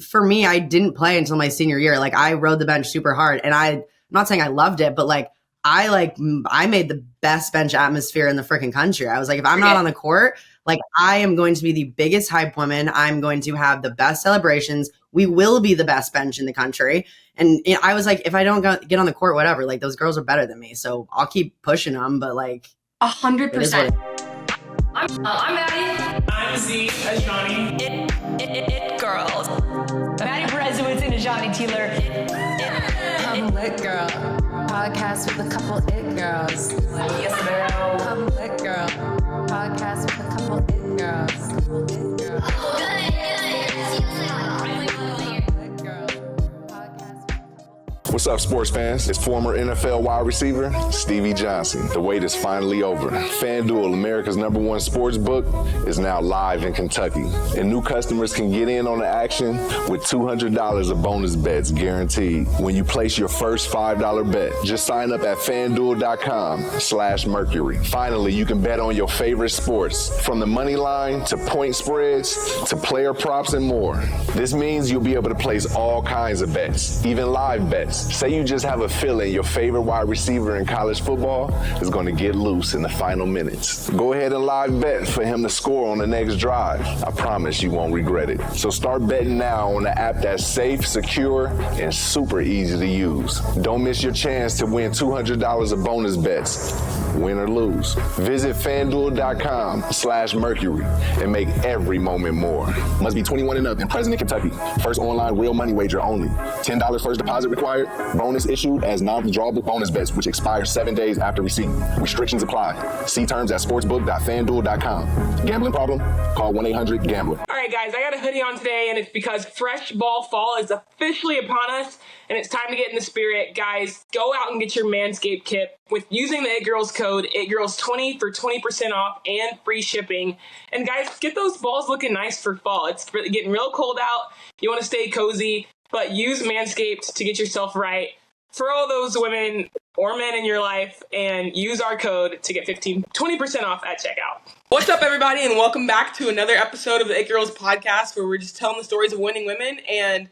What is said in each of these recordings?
for me, I didn't play until my senior year. Like I rode the bench super hard, and I'm not saying I loved it, but I made the best bench atmosphere in the freaking country. I was like, if I'm not on the court, like I am going to be the biggest hype woman. I'm going to have the best celebrations. We will be the best bench in the country. And I was like, if I don't get on the court, whatever, like those girls are better than me. So I'll keep pushing them, but like 100%. I'm Maddie. I'm Azhani. It girls. Maddie, Berezowitz, and Azhani, Tealer. I'm lit girl. Podcast with a couple it girls. Yes, ma'am. I'm lit girl. Podcast with a couple it girls. It girls. What's up, sports fans? It's former NFL wide receiver Stevie Johnson. The wait is finally over. FanDuel, America's #1 sports book, is now live in Kentucky. And new customers can get in on the action with $200 of bonus bets guaranteed when you place your first $5 bet. Just sign up at FanDuel.com/Mercury. Finally, you can bet on your favorite sports, from the money line to point spreads to player props and more. This means you'll be able to place all kinds of bets, even live bets. Say you just have a feeling your favorite wide receiver in college football is going to get loose in the final minutes. Go ahead and live bet for him to score on the next drive. I promise you won't regret it. So start betting now on the app that's safe, secure, and super easy to use. Don't miss your chance to win $200 of bonus bets, win or lose. Visit FanDuel.com/Mercury and make every moment more. Must be 21 and up and present in Kentucky. First online real money wager only. $10 first deposit required. Bonus issued as non-withdrawable bonus bets, which expire 7 days after receipt. Restrictions apply. See terms at sportsbook.fanduel.com. Gambling problem? Call 1-800-GAMBLER. All right, guys, I got a hoodie on today, and it's because fresh ball fall is officially upon us, and it's time to get in the spirit. Guys, go out and get your Manscaped kit with using the It Girls code, ItGirls20 for 20% off and free shipping. And guys, get those balls looking nice for fall. It's getting real cold out. You want to stay cozy, but use Manscaped to get yourself right. For all those women or men in your life, and use our code to get 20% off at checkout. What's up, everybody, and welcome back to another episode of the It Girls podcast, where we're just telling the stories of winning women. And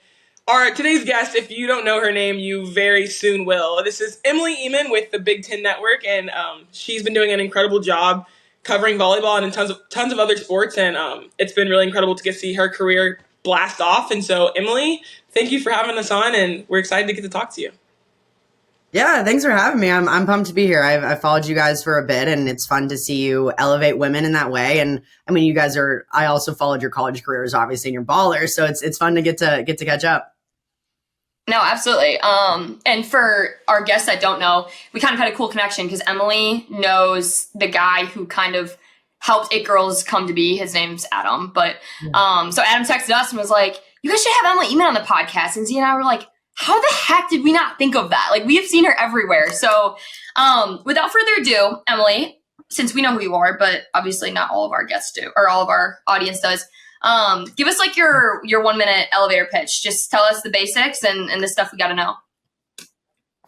today's guest, if you don't know her name, you very soon will. This is Emily Ehman with the Big Ten Network, and she's been doing an incredible job covering volleyball and tons of other sports, and it's been really incredible to get to see her career blast off. And so, Emily, thank you for having us on, and we're excited to get to talk to you. Yeah, thanks for having me. I'm pumped to be here. I've followed you guys for a bit, and it's fun to see you elevate women in that way. And I mean, I also followed your college careers, obviously, and you're ballers, so it's fun to get to catch up. No, absolutely. And for our guests that don't know, we kind of had a cool connection because Emily knows the guy who kind of helped It Girls come to be. His name's Adam. But so Adam texted us and was like, you guys should have Emily Ehman on the podcast. And Z and I were like, how the heck did we not think of that? Like, we have seen her everywhere. So without further ado, Emily, since we know who you are, but obviously not all of our guests do, or all of our audience does, give us like your 1 minute elevator pitch. Just tell us the basics and the stuff we got to know.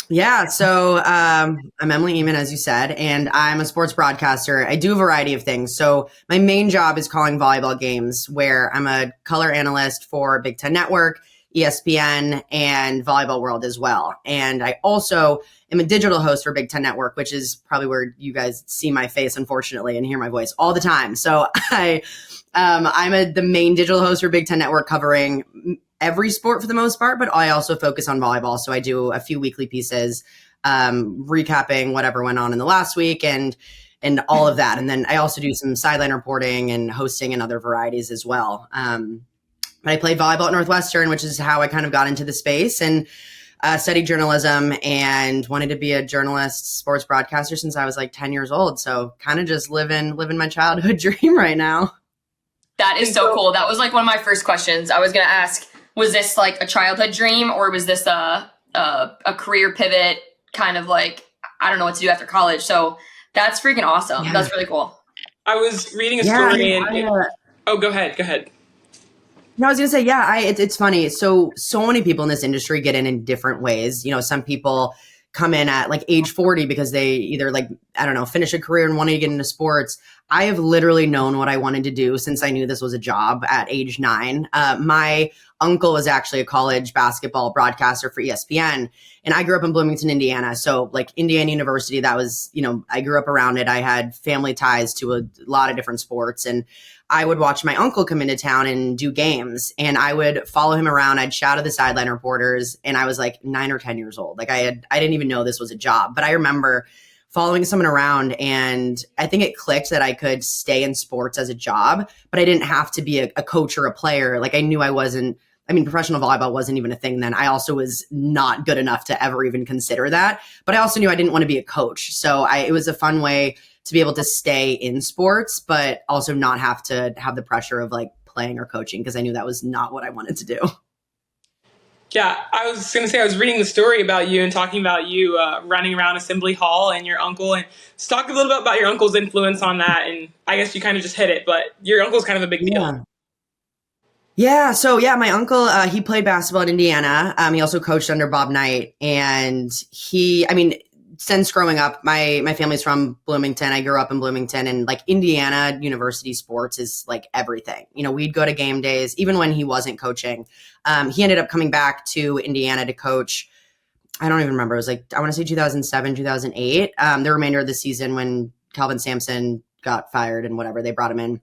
Yeah, so I'm Emily Ehman, as you said, and I'm a sports broadcaster. I do a variety of things. So my main job is calling volleyball games, where I'm a color analyst for Big Ten Network, ESPN, and Volleyball World as well. And I also am a digital host for Big Ten Network, which is probably where you guys see my face, unfortunately, and hear my voice all the time. So I'm the main digital host for Big Ten Network, covering every sport for the most part, but I also focus on volleyball. So I do a few weekly pieces, recapping whatever went on in the last week and all of that. And then I also do some sideline reporting and hosting and other varieties as well. I played volleyball at Northwestern, which is how I kind of got into the space, and studied journalism and wanted to be a journalist, sports broadcaster since I was like 10 years old. So kind of just living my childhood dream right now. That is so cool. That was like one of my first questions. I was going to ask, was this like a childhood dream, or was this a career pivot, kind of like, I don't know what to do after college? So that's freaking awesome. Yeah. That's really cool. I was reading a story go ahead. No, I was going to say, it's funny. So many people in this industry get in different ways. You know, some people come in at like age 40 because they either finish a career and want to get into sports. I have literally known what I wanted to do since I knew this was a job at age 9. My uncle was actually a college basketball broadcaster for ESPN. And I grew up in Bloomington, Indiana. So like Indiana University, that was, I grew up around it. I had family ties to a lot of different sports. And I would watch my uncle come into town and do games, and I would follow him around. I'd shout at the sideline reporters, and I was like 9 or 10 years old. Like I didn't even know this was a job, but I remember following someone around, and I think it clicked that I could stay in sports as a job, but I didn't have to be a coach or a player. Like I knew professional volleyball wasn't even a thing then. I also was not good enough to ever even consider that, but I also knew I didn't want to be a coach. So it was a fun way to be able to stay in sports, but also not have to have the pressure of like playing or coaching, because I knew that was not what I wanted to do. Yeah, I was going to say, I was reading the story about you and talking about you running around Assembly Hall and your uncle, and just talk a little bit about your uncle's influence on that. And I guess you kind of just hit it, but your uncle's kind of a big deal. Yeah. So my uncle, he played basketball in Indiana. He also coached under Bob Knight, and since growing up, my family's from Bloomington. I grew up in Bloomington, and like Indiana University sports is like everything. We'd go to game days, even when he wasn't coaching. He ended up coming back to Indiana to coach. I don't even remember. It was like, I want to say 2007, 2008. The remainder of the season when Calvin Sampson got fired and whatever, they brought him in.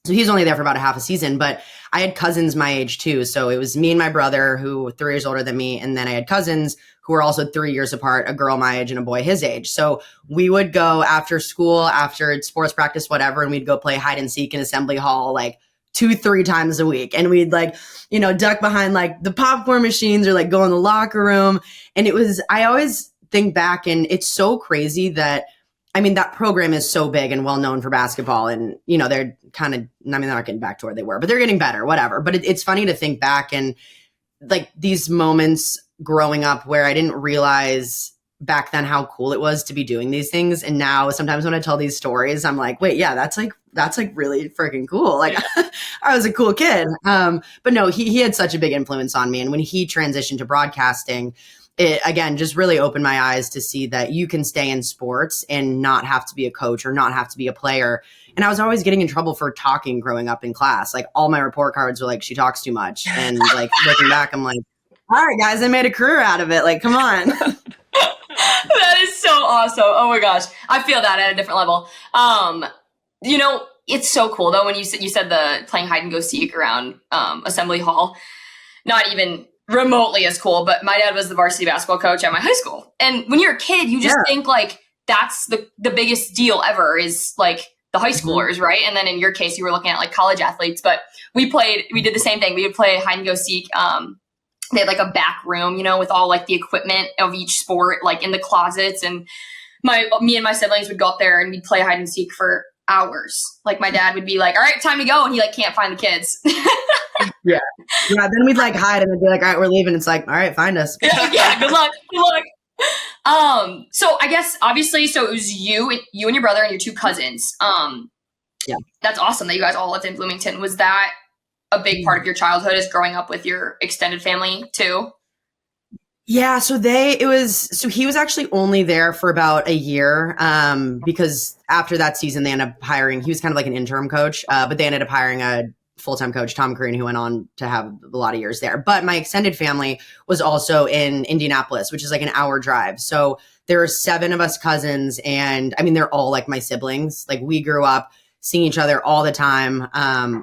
So he was only there for about a half a season, but I had cousins my age too. So it was me and my brother, who were 3 years older than me. And then I had cousins who were also 3 years apart, a girl my age and a boy his age. So we would go after school, after sports practice, whatever, and we'd go play hide and seek in Assembly Hall like 2-3 times a week. And we'd like, duck behind like the popcorn machines or like go in the locker room. And I always think back, and it's so crazy that, that program is so big and well known for basketball, and, they're kind of, they're not getting back to where they were, but they're getting better, whatever. But it's funny to think back and like these moments growing up where I didn't realize back then how cool it was to be doing these things. And now sometimes when I tell these stories, I'm like, wait, yeah, that's like really freaking cool. Like I was a cool kid. But no, he had such a big influence on me. And when he transitioned to broadcasting, it again just really opened my eyes to see that you can stay in sports and not have to be a coach or not have to be a player. And I was always getting in trouble for talking growing up in class. Like all my report cards were like, she talks too much. And like looking back, I'm like, all right, guys, I made a career out of it. Like, come on. That is so awesome. Oh my gosh. I feel that at a different level. It's so cool though when you said the playing hide and go seek around Assembly Hall. Not even remotely as cool, but my dad was the varsity basketball coach at my high school. And when you're a kid, you just think like that's the biggest deal ever is like the high schoolers, right? And then in your case, you were looking at like college athletes, but we did the same thing. We would play hide and go seek. They had like a back room, with all like the equipment of each sport, like in the closets. And me and my siblings would go up there and we'd play hide and seek for hours. Like my dad would be like, all right, time to go. And he like can't find the kids. Yeah. Then we'd like hide and they'd be like, all right, we're leaving. It's like, all right, find us. Yeah. Good luck. So I guess obviously, so it was you and your brother and your 2 cousins. Yeah. That's awesome that you guys all lived in Bloomington. Was that a big part of your childhood, is growing up with your extended family too? Yeah. So he was actually only there for about a year, because after that season, they ended up hiring, he was kind of like an interim coach, but they ended up hiring a full-time coach, Tom Green, who went on to have a lot of years there. But my extended family was also in Indianapolis, which is like an hour drive. So there are 7 of us cousins, and they're all like my siblings. Like we grew up seeing each other all the time.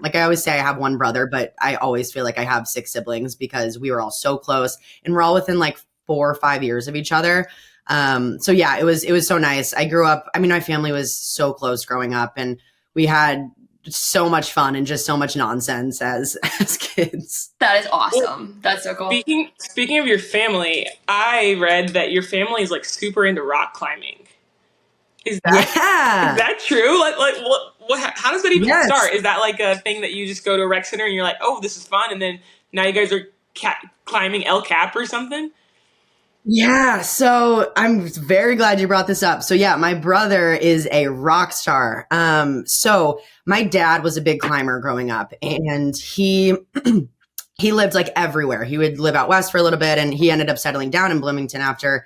Like I always say, I have one brother, but I always feel like I have 6 siblings because we were all so close, and we're all within like 4 or 5 years of each other. So yeah, it was so nice. I grew up, my family was so close growing up, and we had so much fun and just so much nonsense as kids. That is awesome. That's so cool. Speaking of your family, I read that your family is like super into rock climbing. Is that true? Like what? How does that even start? Is that like a thing that you just go to a rec center and you're like, oh, this is fun, and then now you guys are climbing El Cap or something? Yeah, so I'm very glad you brought this up. So yeah, my brother is a rock star. So my dad was a big climber growing up, and he lived like everywhere. He would live out west for a little bit, and he ended up settling down in Bloomington after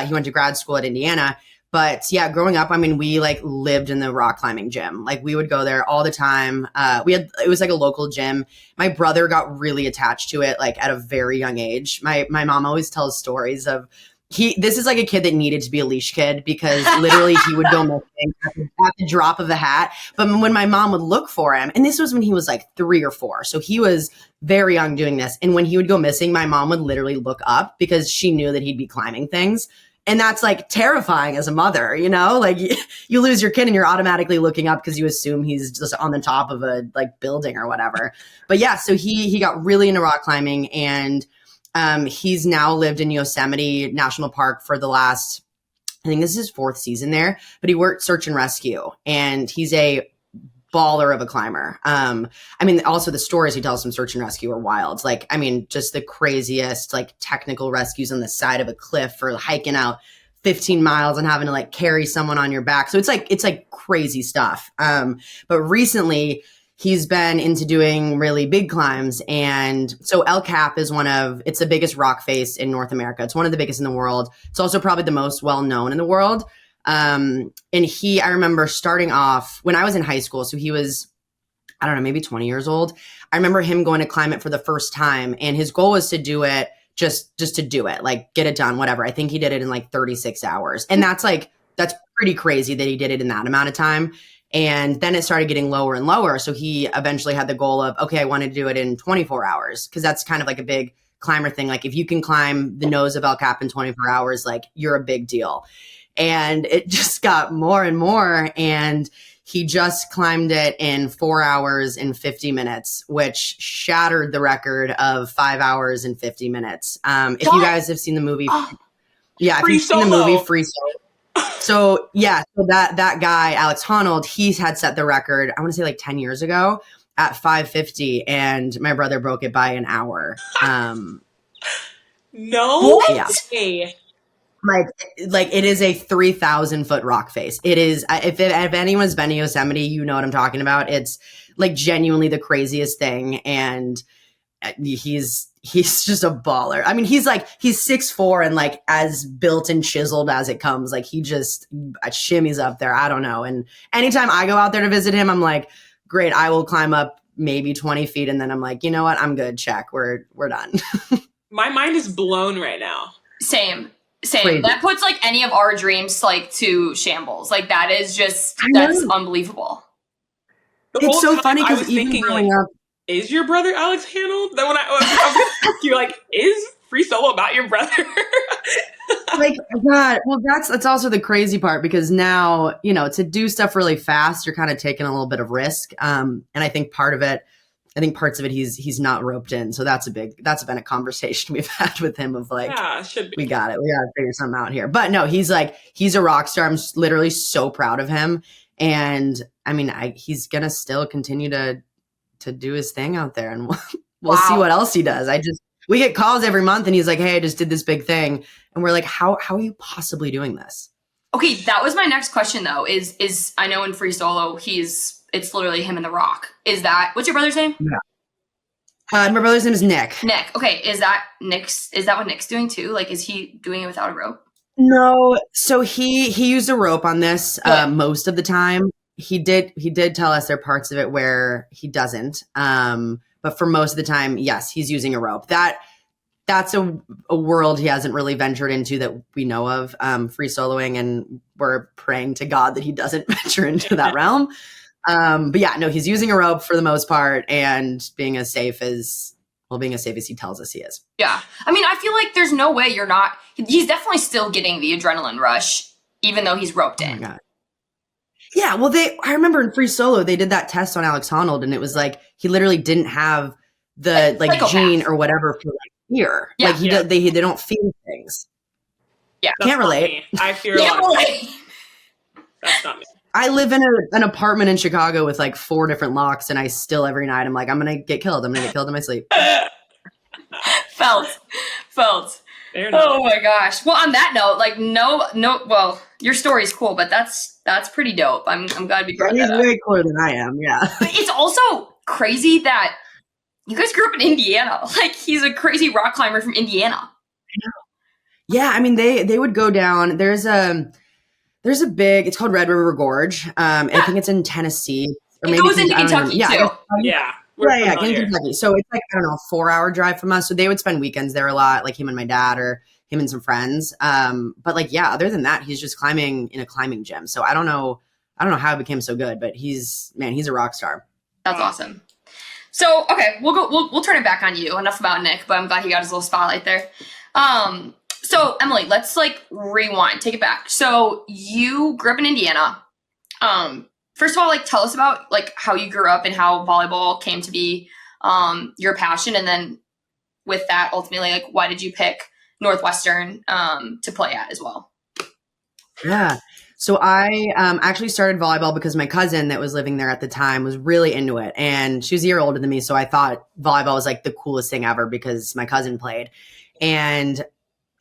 he went to grad school at Indiana. But yeah, growing up, I mean, we like lived in the rock climbing gym. Like we would go there all the time. It was like a local gym. My brother got really attached to it like at a very young age. My mom always tells stories of this is like a kid that needed to be a leash kid because literally he would go missing at the drop of a hat. But when my mom would look for him, and this was when he was like 3 or 4, so he was very young doing this. And when he would go missing, my mom would literally look up because she knew that he'd be climbing things. And that's like terrifying as a mother, you know, like you lose your kid and you're automatically looking up because you assume he's just on the top of a like building or whatever. But yeah, so he got really into rock climbing, and he's now lived in Yosemite National Park for the last, I think this is his 4th season there, but he worked search and rescue, and he's a baller of a climber. I mean, also the stories he tells from search and rescue are wild. Like, I mean, just the craziest, like technical rescues on the side of a cliff or hiking out 15 miles and having to like carry someone on your back. So it's like crazy stuff. But recently he's been into doing really big climbs. And so El Cap is it's the biggest rock face in North America. It's one of the biggest in the world. It's also probably the most well-known in the world. And I remember starting off when I was in high school. So he was, I don't know, maybe 20 years old. I remember him going to climb it for the first time. And his goal was to do it, just to do it, like get it done, whatever. I think he did it in like 36 hours. And that's pretty crazy that he did it in that amount of time. And then it started getting lower and lower. So he eventually had the goal of, okay, I want to do it in 24 hours. Cause that's kind of like a big climber thing. Like if you can climb the nose of El Cap in 24 hours, like you're a big deal. And it just got more and more. And he just climbed it in 4 hours and 50 minutes, which shattered the record of 5 hours and 50 minutes. If you guys have seen the movie, if you've seen the movie Free Solo. So that guy, Alex Honnold, he's had set the record, I want to say like 10 years ago at 550. And my brother broke it by an hour. No yeah. way. Like it is a 3,000 foot rock face. It is, if anyone's been to Yosemite, you know what I'm talking about. It's like genuinely the craziest thing. And he's just a baller. I mean, he's 6'4" and like as built and chiseled as it comes. Like he just shimmies up there. I don't know. And anytime I go out there to visit him, I'm like, great, I will climb up maybe 20 feet. And then I'm like, you know what? I'm good. Check. We're done. My mind is blown right now. Same. Crazy. That puts like any of our dreams like to shambles. Like that's unbelievable. It's so funny because even growing up, is your brother Alex Honnold? Then when I was gonna ask you, like, is Free Solo about your brother? like that. Well, that's also the crazy part because now, you know, to do stuff really fast, you're kind of taking a little bit of risk. And I think parts of it he's not roped in. So that's been a conversation we've had with him of like, we got it. We got to figure something out here. But no, he's a rock star. I'm literally so proud of him. And I mean, he's going to still continue to do his thing out there, and we'll see what else he does. We get calls every month and he's like, hey, I just did this big thing. And we're like, how are you possibly doing this? Okay. That was my next question though, is I know in Free Solo, it's literally him and the rock. What's your brother's name? Yeah. My brother's name is Nick. Nick. Okay. Is that what Nick's doing too? Like, is he doing it without a rope? No. So he used a rope on this most of the time. He did tell us there are parts of it where he doesn't. But for most of the time, yes, he's using a rope. That's a world he hasn't really ventured into that we know of, free soloing, and we're praying to God that he doesn't venture into that realm. But yeah, no, he's using a rope for the most part and being as safe as he tells us he is. Yeah. I mean, I feel like there's no way he's definitely still getting the adrenaline rush, even though he's roped in. Oh my God. Yeah, well, I remember in Free Solo, they did that test on Alex Honnold, and it was like, he literally didn't have the gene or whatever for like fear. Yeah, like they don't feel things. Yeah. Can't relate. I fear a lot. That's not me. I live in an apartment in Chicago with like 4 different locks, and I still every night I'm like, I'm going to get killed. I'm going to get killed in my sleep. Felt. Oh my gosh. Well, on that note, like well, your story's cool, but that's pretty dope. I'm glad we brought that up. He's way cooler than I am, yeah. But it's also crazy that you guys grew up in Indiana. Like, he's a crazy rock climber from Indiana. I know. Yeah, I mean, they would go down. There's it's called Red River Gorge. I think it's in Tennessee. Or it maybe goes into Kentucky too. Yeah. In Kentucky. So it's like, I don't know, 4-hour drive from us. So they would spend weekends there a lot, like him and my dad or him and some friends. But like, yeah, other than that, he's just climbing in a climbing gym. So I don't know how he became so good, but he's a rock star. That's awesome. So, okay, we'll turn it back on you. Enough about Nick, but I'm glad he got his little spotlight there. So Emily, let's like rewind, take it back. So you grew up in Indiana. First of all, like tell us about like how you grew up and how volleyball came to be your passion, and then with that, ultimately, like why did you pick Northwestern to play at as well? Yeah. So I actually started volleyball because my cousin that was living there at the time was really into it, and she was a year older than me. So I thought volleyball was like the coolest thing ever because my cousin played, and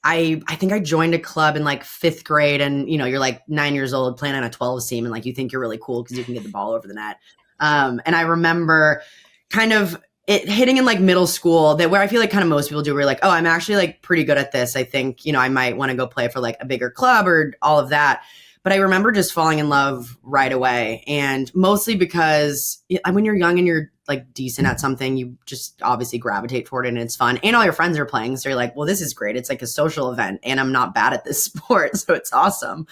I think I joined a club in like 5th grade, and you're like 9 years old playing on a 12s team, and like you think you're really cool because you can get the ball over the net. And I remember kind of it hitting in like middle school that where I feel like kind of most people do, we're like, oh, I'm actually like pretty good at this. I think, I might want to go play for like a bigger club or all of that. But I remember just falling in love right away. And mostly because when you're young and you're like decent at something, you just obviously gravitate toward it and it's fun. And all your friends are playing. So you're like, well, this is great. It's like a social event and I'm not bad at this sport. So it's awesome.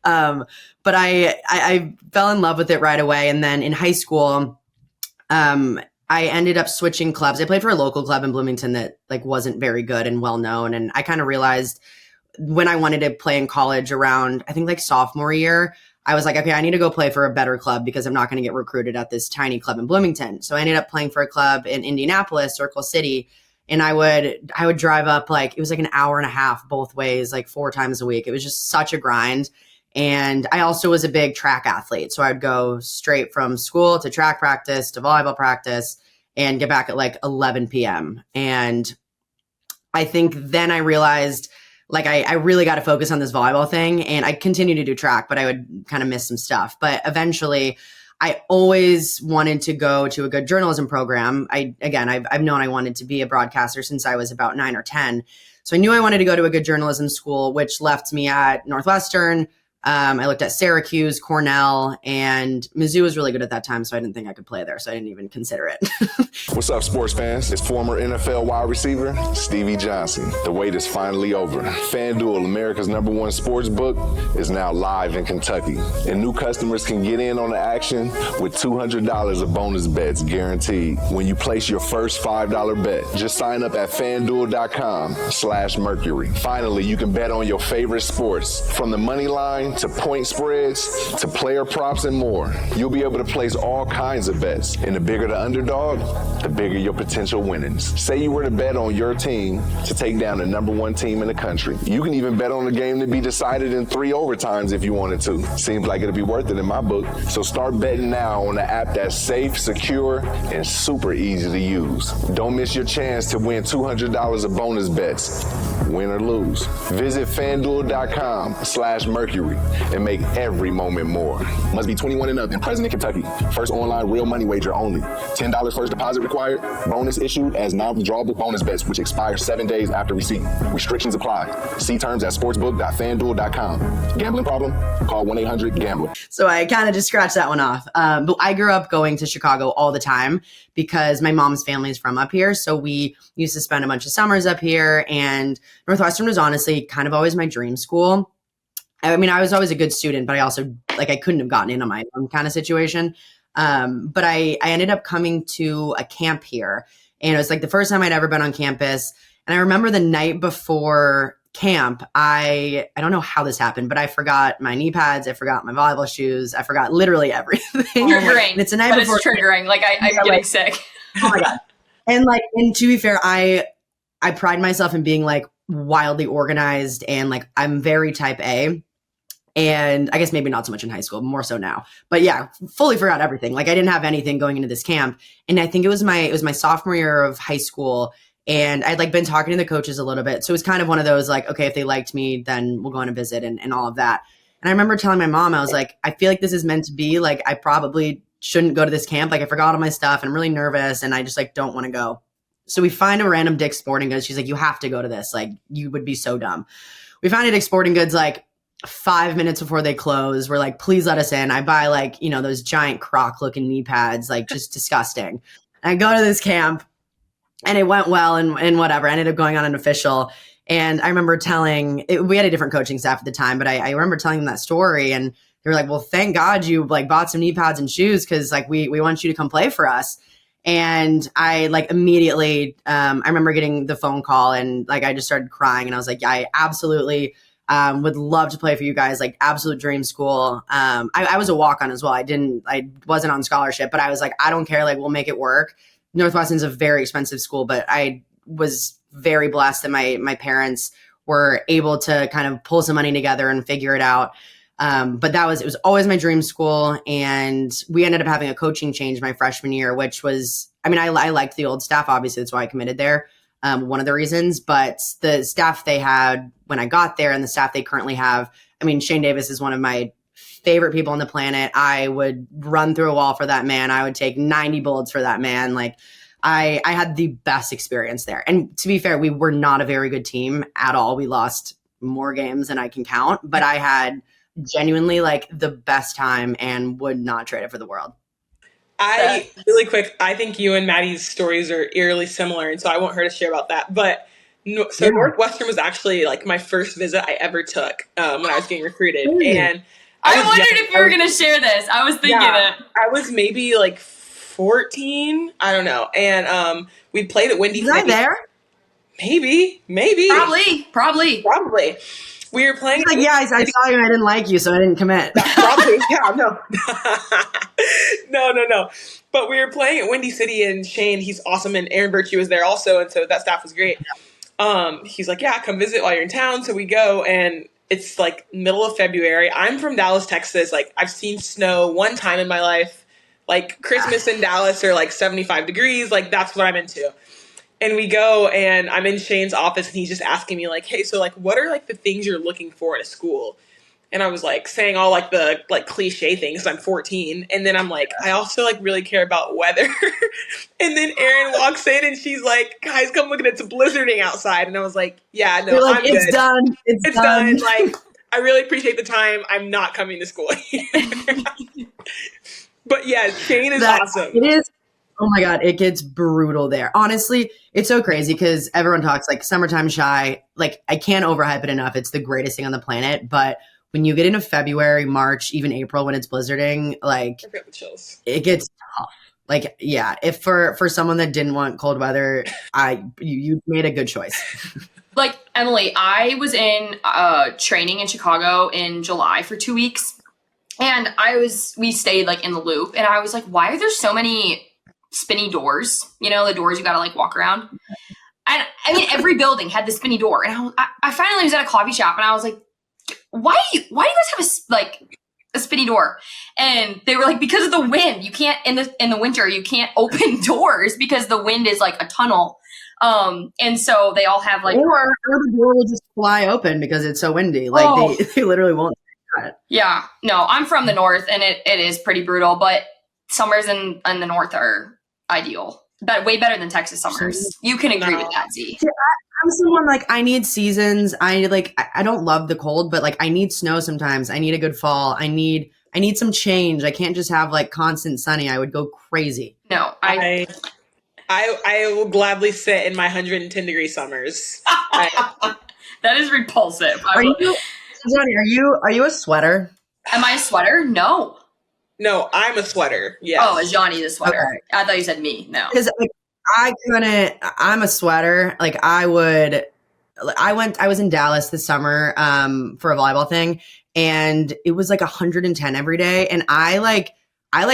But I fell in love with it right away. And then in high school, I ended up switching clubs. I played for a local club in Bloomington that like wasn't very good and well known. And I kind of realized when I wanted to play in college around, I think like sophomore year, I was like, okay, I need to go play for a better club because I'm not going to get recruited at this tiny club in Bloomington. So I ended up playing for a club in Indianapolis, Circle City. And I would drive up it was like an hour and a half both ways, like 4 times a week. It was just such a grind. And I also was a big track athlete. So I'd go straight from school to track practice to volleyball practice and get back at like 11 p.m. And I think then I realized I really got to focus on this volleyball thing, and I continue to do track, but I would kind of miss some stuff. But eventually I always wanted to go to a good journalism program. I've known I wanted to be a broadcaster since I was about 9 or 10. So I knew I wanted to go to a good journalism school, which left me at Northwestern. I looked at Syracuse, Cornell, and Mizzou was really good at that time, so I didn't think I could play there, so I didn't even consider it. What's up, sports fans? It's former NFL wide receiver Stevie Johnson. The wait is finally over. FanDuel, America's #1 sports book, is now live in Kentucky, and new customers can get in on the action with $200 of bonus bets guaranteed when you place your first $5 bet. Just sign up at FanDuel.com/Mercury. Finally, you can bet on your favorite sports, from the money line to point spreads to player props and more. You'll be able to place all kinds of bets, and the bigger the underdog, the bigger your potential winnings. Say you were to bet on your team to take down the #1 team in the country. You can even bet on the game to be decided in 3 overtimes if you wanted to. Seems like it'll be worth it in my book. So start betting now on the app that's safe, secure, and super easy to use. Don't miss your chance to win $200 of bonus bets, win or lose. Visit FanDuel.com/Mercury and make every moment more. Must be 21 and up and present in Kentucky. First online real money wager only. $10 first deposit required. Bonus issued as non-withdrawable bonus bets, which expire 7 days after receipt. Restrictions apply. See terms at sportsbook.fanduel.com. Gambling problem? Call 1-800-GAMBLER. So I kind of just scratched that one off. But I grew up going to Chicago all the time because my mom's family is from up here. So we used to spend a bunch of summers up here, and Northwestern was honestly kind of always my dream school. I mean, I was always a good student, but I also I couldn't have gotten in on my own kind of situation. But I ended up coming to a camp here, and it was like the first time I'd ever been on campus. And I remember the night before camp, I don't know how this happened, but I forgot my knee pads. I forgot my volleyball shoes. I forgot literally everything. Triggering. And it's a night before. It's triggering. I'm getting sick. Oh my God. And and to be fair, I pride myself in being wildly organized, and I'm very type A. And I guess maybe not so much in high school, more so now. But yeah, fully forgot everything. I didn't have anything going into this camp. And I think it was my sophomore year of high school. And I'd been talking to the coaches a little bit. So it was kind of one of those okay, if they liked me, then we'll go on a visit and all of that. And I remember telling my mom, I was like, I feel like this is meant to be. I probably shouldn't go to this camp. I forgot all my stuff and I'm really nervous and I just don't want to go. So we find a random Dick's Sporting Goods. She's like, you have to go to this. You would be so dumb. We find a Dick's Sporting Goods 5 minutes before they close, we're like, please let us in. I buy like, those giant croc looking knee pads, like just disgusting. And I go to this camp and it went well and whatever. I ended up going on an official. And I remember we had a different coaching staff at the time, but I remember telling them that story and they were like, well, thank God you like bought some knee pads and shoes. Cause like we want you to come play for us. And I like immediately, I remember getting the phone call and like, I just started crying and I was like, I absolutely would love to play for you guys. Like absolute dream school. I was a walk-on as well. I wasn't on scholarship, but I was like, I don't care. Like we'll make it work. Northwestern's a very expensive school, but I was very blessed that my parents were able to kind of pull some money together and figure it out. But it was always my dream school. And we ended up having a coaching change my freshman year, which was, I liked the old staff. Obviously that's why I committed there. One of the reasons, but the staff they had when I got there and the staff they currently have, Shane Davis is one of my favorite people on the planet. I would run through a wall for that man. I would take 90 bullets for that man. Like I had the best experience there. And to be fair, we were not a very good team at all. We lost more games than I can count, but I had genuinely like the best time and would not trade it for the world. Really quick, I think you and Maddie's stories are eerily similar, and so I want her to share about that. But Northwestern was actually like my first visit I ever took when I was getting recruited. And I wondered if you were going to share this. I was thinking it. I was maybe like 14, I don't know. And we played at Windy City. Was I there? Maybe. Probably. We were playing. Like, I saw you and I didn't like you, so I didn't commit. Probably, no. No. But we were playing at Windy City, and Shane, he's awesome, and Aaron Virtue was there also, and so that staff was great. He's like, yeah, come visit while you're in town. So we go, and it's like middle of February. I'm from Dallas, Texas. Like, I've seen snow one time in my life. Like, Christmas in Dallas are like 75 degrees. Like, that's what I'm into. And we go, and I'm in Shane's office, and he's just asking me, like, hey, so, like, what are, like, the things you're looking for at a school? And I was, like, saying all, like, the, like, cliche things. I'm 14. And then I'm like, I also, like, really care about weather. And then Erin walks in, and she's like, guys, come look at it. It's blizzarding outside. And I was like, yeah, no, like, I'm it's good. Done. It's done. Like, I really appreciate the time. I'm not coming to school. But, yeah, Shane is awesome. It is. Oh my God, it gets brutal there. Honestly, it's so crazy because everyone talks like summertime shy. Like I can't overhype it enough. It's the greatest thing on the planet. But when you get into February, March, even April when it's blizzarding, like it gets tough. Like, yeah, if for someone that didn't want cold weather, you made a good choice. Like Emily, I was in training in Chicago in July for 2 weeks. And we stayed like in the loop and I was like, why are there so many spinny doors, the doors you gotta like walk around. And every building had the spinny door. And I finally was at a coffee shop and I was like, why do you guys have a spinny door? And they were like, because of the wind, you can't in the winter, you can't open doors because the wind is like a tunnel. And so they all have like, or the door will just fly open because it's so windy. Like they literally won't. Yeah, no, I'm from the north and it is pretty brutal, but summers in the north are ideal, but way better than Texas summers. You can agree with that, Z. I'm someone like I need seasons. I don't love the cold, but like I need snow sometimes. I need a good fall. I need some change. I can't just have like constant sunny. I would go crazy. No, I will gladly sit in my 110 degree summers. That is repulsive. Are you a sweater? Am I a sweater? No, I'm a sweater. Yeah. Oh, Azhani the sweater. Okay. I thought you said me. No, because like, I'm a sweater. Like I was in Dallas this summer for a volleyball thing, and it was like 110 every day, and I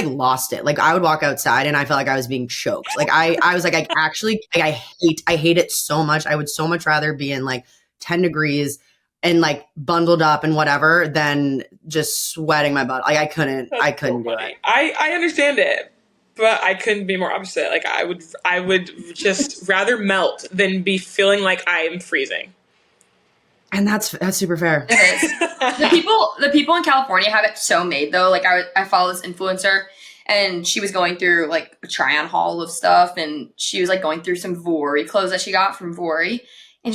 lost it. Like I would walk outside and I felt like I was being choked. Like I was like, I hate it so much. I would so much rather be in like 10 degrees and like bundled up and whatever than just sweating my butt. Like I couldn't do it. I understand it, but I couldn't be more opposite. Like I would just rather melt than be feeling like I am freezing. And that's super fair. It is. The people in California have it so made though. Like I follow this influencer and she was going through like a try-on haul of stuff and she was like going through some Vori clothes that she got from Vori and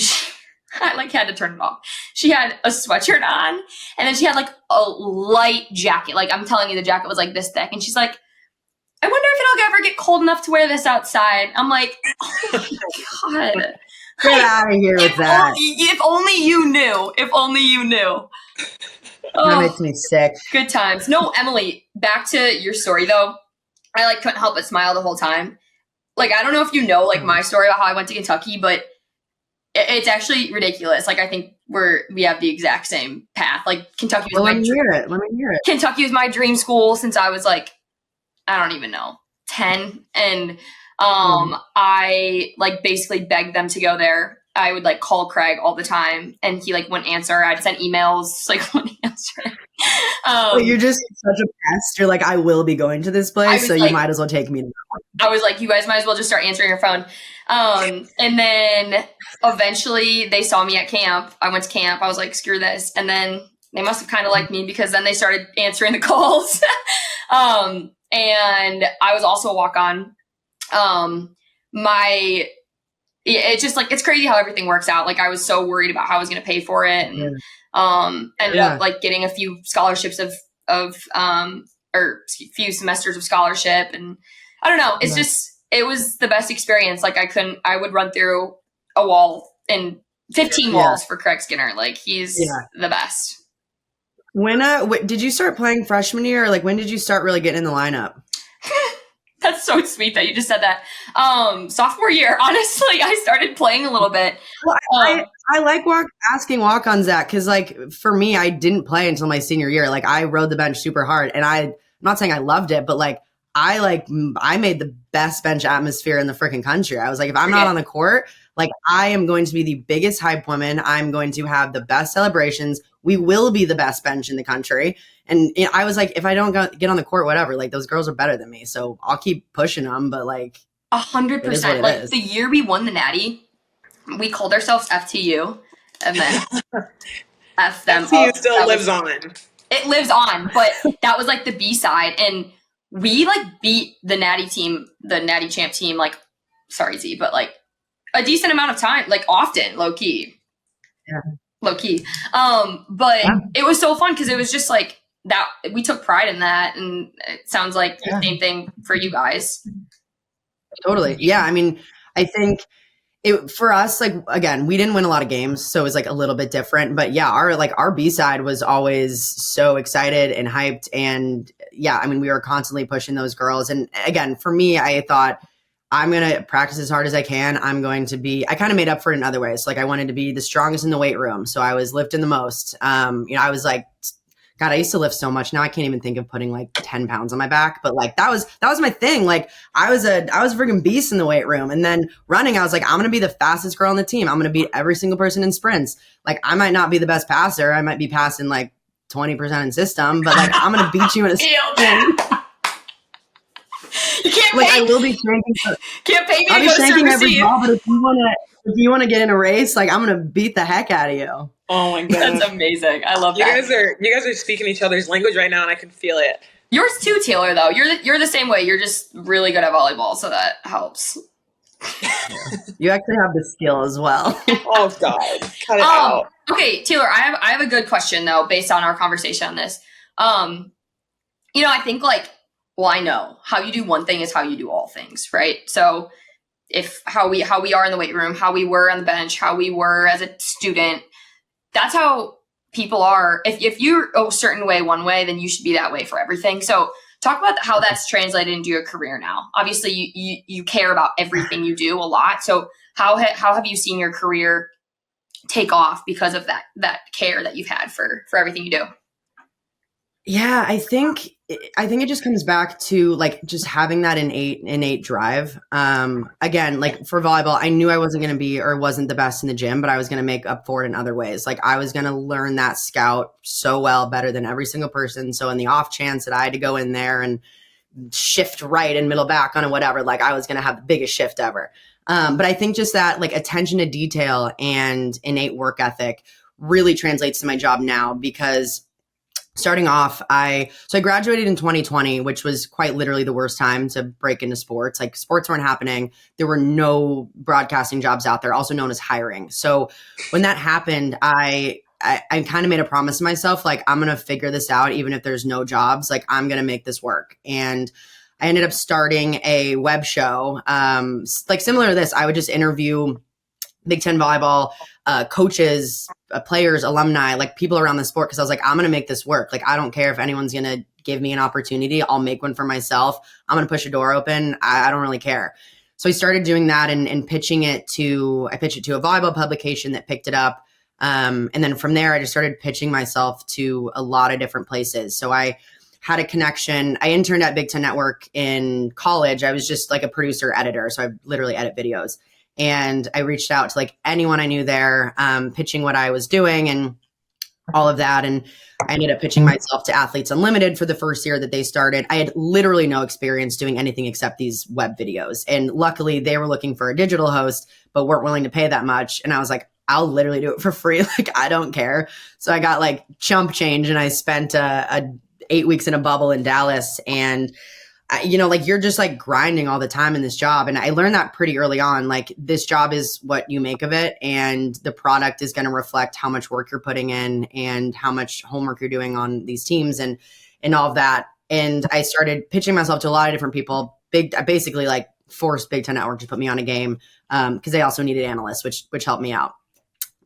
I like had to turn it off. She had a sweatshirt on, and then she had like a light jacket. Like I'm telling you, the jacket was like this thick. And she's like, I wonder if it'll ever get cold enough to wear this outside. I'm like, oh my God. Get out of here with that. If only you knew. If only you knew. That makes me sick. Good times. No, Emily, back to your story though. I like couldn't help but smile the whole time. Like, I don't know if you know like my story about how I went to Kentucky, but it's actually ridiculous. Like, I think we have the exact same path. Like, Kentucky was Let me hear it. Kentucky was my dream school since I was like, I don't even know, 10. And I like basically begged them to go there. I would like call Craig all the time and he like wouldn't answer. I'd send emails, like wouldn't answer. You're just such a pest. You're like, I will be going to this place, so you might as well take me now. I was like, you guys might as well just start answering your phone. And then eventually they saw me at camp. I went to camp. I was like, screw this. And then they must have kind of liked me because then they started answering the calls. And I was also a walk-on. It's just like, it's crazy how everything works out. Like I was so worried about how I was going to pay for it. And ended up like getting a few scholarships or a few semesters of scholarship. And I don't know, it's just, it was the best experience. Like I would run through a wall and 15 walls for Craig Skinner. Like he's the best. When did you start playing freshman year? Or like when did you start really getting in the lineup? That's so sweet that you just said that. Sophomore year, honestly, I started playing a little bit. Well, I like asking walk-ons that because, like, for me, I didn't play until my senior year. Like, I rode the bench super hard, and I'm not saying I loved it, but like, I made the best bench atmosphere in the freaking country. I was like, if I'm not on the court, like, I am going to be the biggest hype woman. I'm going to have the best celebrations. We will be the best bench in the country. And I was like, if I don't get on the court, whatever, like those girls are better than me. So I'll keep pushing them. But like 100%, like the year we won the Natty, we called ourselves FTU and then F them. FTU still lives on. It lives on, but that was like the B side. And we like beat the Natty team, the Natty champ team, like, sorry Z, but like a decent amount of time, like often, low key. Yeah. Low key. But it was so fun because it was just like that. We took pride in that. And it sounds like the same thing for you guys. Totally. Yeah. I mean, I think for us, like, again, we didn't win a lot of games, so it was like a little bit different, but yeah, our B side was always so excited and hyped. And yeah, I mean, we were constantly pushing those girls. And again, for me, I thought, I'm going to practice as hard as I can. I kind of made up for it in other ways. Like I wanted to be the strongest in the weight room. So I was lifting the most. I was like, God, I used to lift so much. Now I can't even think of putting like 10 pounds on my back, but like, that was my thing. Like I was a freaking beast in the weight room. And then running, I was like, I'm going to be the fastest girl on the team. I'm going to beat every single person in sprints. Like I might not be the best passer. I might be passing like 20% in system, but like, I'm going to beat you in a sprint. You can't like I will be shanking. Can't pay me I'll to be go to shanking every receive. ball, but if you want to get in a race, like I'm gonna beat the heck out of you. Oh my god, that's amazing! I love that. You guys are speaking each other's language right now, and I can feel it. Yours too, Tealer. Though you're the same way. You're just really good at volleyball, so that helps. You actually have the skill as well. Oh god, cut it out. Okay, Tealer. I have a good question though, based on our conversation on this. I think like. Well, I know how you do one thing is how you do all things, right? So if how we are in the weight room, how we were on the bench, how we were as a student, that's how people are. If you're a certain way one way, then you should be that way for everything. So talk about how that's translated into your career now. Obviously, you care about everything you do a lot. So how have you seen your career take off because of that care that you've had for everything you do? Yeah, I think it just comes back to like just having that innate drive. Again, like for volleyball, I knew I wasn't going to be or wasn't the best in the gym, but I was going to make up for it in other ways. Like I was going to learn that scout so well, better than every single person. So in the off chance that I had to go in there and shift right and middle back on it, whatever, like I was going to have the biggest shift ever. But I think just that like attention to detail and innate work ethic really translates to my job now because starting off, I graduated in 2020, which was quite literally the worst time to break into sports. Like sports weren't happening. There were no broadcasting jobs out there, also known as hiring. So when that happened, I kind of made a promise to myself, like, I'm going to figure this out. Even if there's no jobs, like, I'm going to make this work. And I ended up starting a web show, like similar to this. I would just interview Big Ten volleyball coaches, players, alumni, like people around the sport. Cause I was like, I'm going to make this work. Like, I don't care if anyone's going to give me an opportunity. I'll make one for myself. I'm going to push a door open. I don't really care. So I started doing that and pitching it to a volleyball publication that picked it up. And then from there, I just started pitching myself to a lot of different places. So I had a connection. I interned at Big Ten Network in college. I was just like a producer editor. So I literally edit videos. And I reached out to like anyone I knew there, pitching what I was doing and all of that. And I ended up pitching myself to Athletes Unlimited for the first year that they started. I had literally no experience doing anything except these web videos. And luckily they were looking for a digital host, but weren't willing to pay that much. And I was like, I'll literally do it for free. Like, I don't care. So I got like chump change and I spent 8 weeks in a bubble in Dallas. And like you're just like grinding all the time in this job. And I learned that pretty early on. Like, this job is what you make of it. And the product is going to reflect how much work you're putting in and how much homework you're doing on these teams and all of that. And I started pitching myself to a lot of different people. I basically like forced Big Ten Network to put me on a game because they also needed analysts, which helped me out.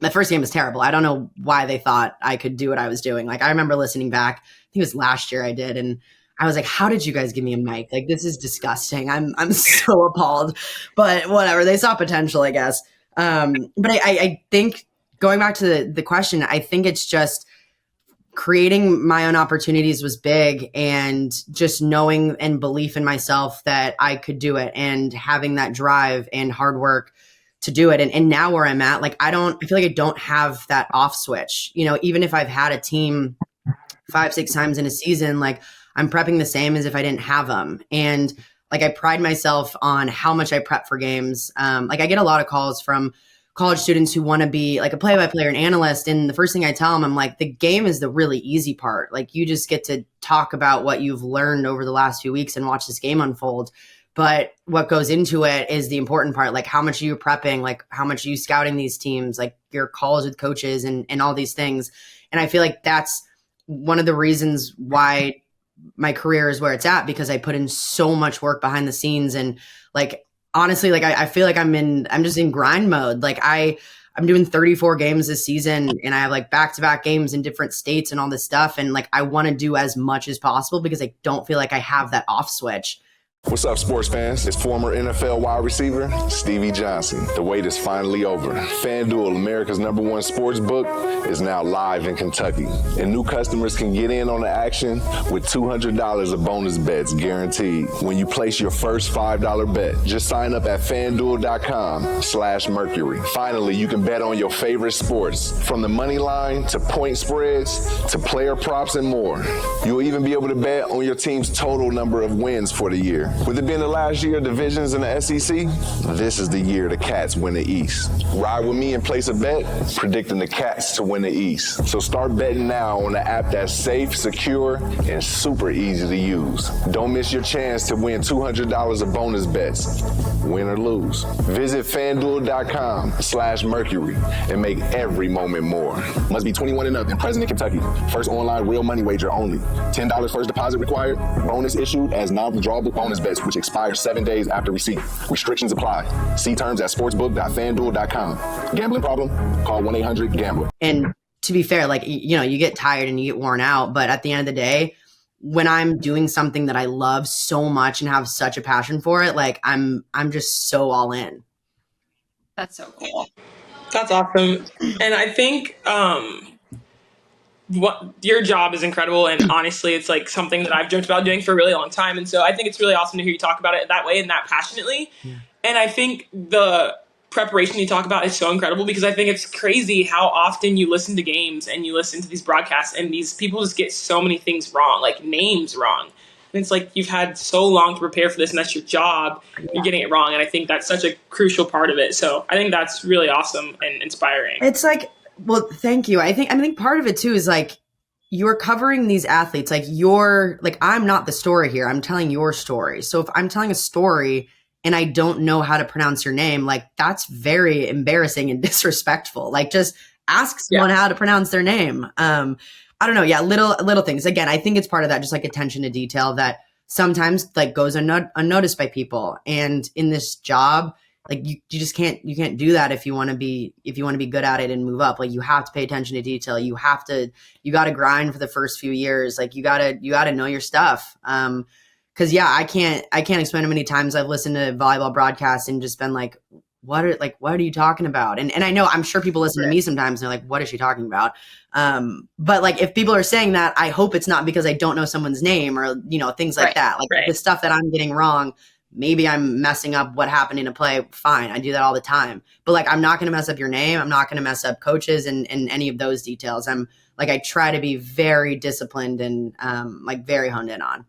My first game was terrible. I don't know why they thought I could do what I was doing. Like, I remember listening back, I think it was last year I did. And I was like, how did you guys give me a mic? Like, this is disgusting. I'm so appalled, but whatever. They saw potential, I guess. But I think going back to the question, I think it's just creating my own opportunities was big, and just knowing and belief in myself that I could do it and having that drive and hard work to do it. And now where I'm at, like, I feel like I don't have that off switch, even if I've had a team 5-6 times in a season, like, I'm prepping the same as if I didn't have them. And like, I pride myself on how much I prep for games. Like, I get a lot of calls from college students who want to be like a play-by-play or an analyst. And the first thing I tell them, I'm like, the game is the really easy part. Like, you just get to talk about what you've learned over the last few weeks and watch this game unfold. But what goes into it is the important part. Like, how much are you prepping? Like, how much are you scouting these teams? Like, your calls with coaches and all these things. And I feel like that's one of the reasons why my career is where it's at, because I put in so much work behind the scenes. And like, honestly, like I feel like I'm just in grind mode. Like, I'm doing 34 games this season, and I have like back-to-back games in different states and all this stuff. And like, I want to do as much as possible because I don't feel like I have that off switch. What's up, sports fans? It's former NFL wide receiver Stevie Johnson. The wait is finally over. FanDuel, America's #1 sports book, is now live in Kentucky. And new customers can get in on the action with $200 of bonus bets guaranteed when you place your first $5 bet. Just sign up at FanDuel.com/Mercury. Finally, you can bet on your favorite sports, from the money line to point spreads to player props and more. You'll even be able to bet on your team's total number of wins for the year. With it being the last year of divisions in the SEC, this is the year the Cats win the East. Ride with me and place a bet, predicting the Cats to win the East. So start betting now on the app that's safe, secure, and super easy to use. Don't miss your chance to win $200 of bonus bets, win or lose. Visit FanDuel.com/Mercury and make every moment more. Must be 21 and up and present in Kentucky. First online real money wager only. $10 first deposit required. Bonus issued as non-withdrawable bonus bets, which expire 7 days after receipt. Restrictions apply. See terms at sportsbook.fanduel.com. Gambling problem? Call 1-800-GAMBLER. And to be fair, like, you get tired and you get worn out, but at the end of the day, when I'm doing something that I love so much and have such a passion for it, like, I'm just so all in. That's so cool. That's awesome. And I think what your job is incredible, and honestly, it's like something that I've dreamt about doing for a really long time. And so I think it's really awesome to hear you talk about it that way and that passionately. Yeah. And I think the preparation you talk about is so incredible, because I think it's crazy how often you listen to games and you listen to these broadcasts and these people just get so many things wrong, like names wrong. And it's like, you've had so long to prepare for this, and that's your job. Yeah. You're getting it wrong. And I think that's such a crucial part of it. So I think that's really awesome and inspiring. It's like, well, thank you. I think part of it too is like, you're covering these athletes. Like I'm not the story here. I'm telling your story. So if I'm telling a story and I don't know how to pronounce your name, like that's very embarrassing and disrespectful. Like just ask someone how to pronounce their name. I don't know. Yeah. Little things. Again, I think it's part of that, just like attention to detail that sometimes like goes unnoticed by people. And in this job, like you just can't do that if you want to be good at it and move up. Like you have to pay attention to detail. You got to grind for the first few years. Like you got to know your stuff. Cause yeah, I can't explain how many times I've listened to volleyball broadcasts and just been like, what are you talking about? And I know I'm sure people listen to me sometimes and they're like, what is she talking about? But like, if people are saying that, I hope it's not because I don't know someone's name or, things like that. Like the stuff that I'm getting wrong, maybe I'm messing up what happened in a play. Fine. I do that all the time. But like, I'm not going to mess up your name. I'm not going to mess up coaches and any of those details. I try to be very disciplined and like very honed in on.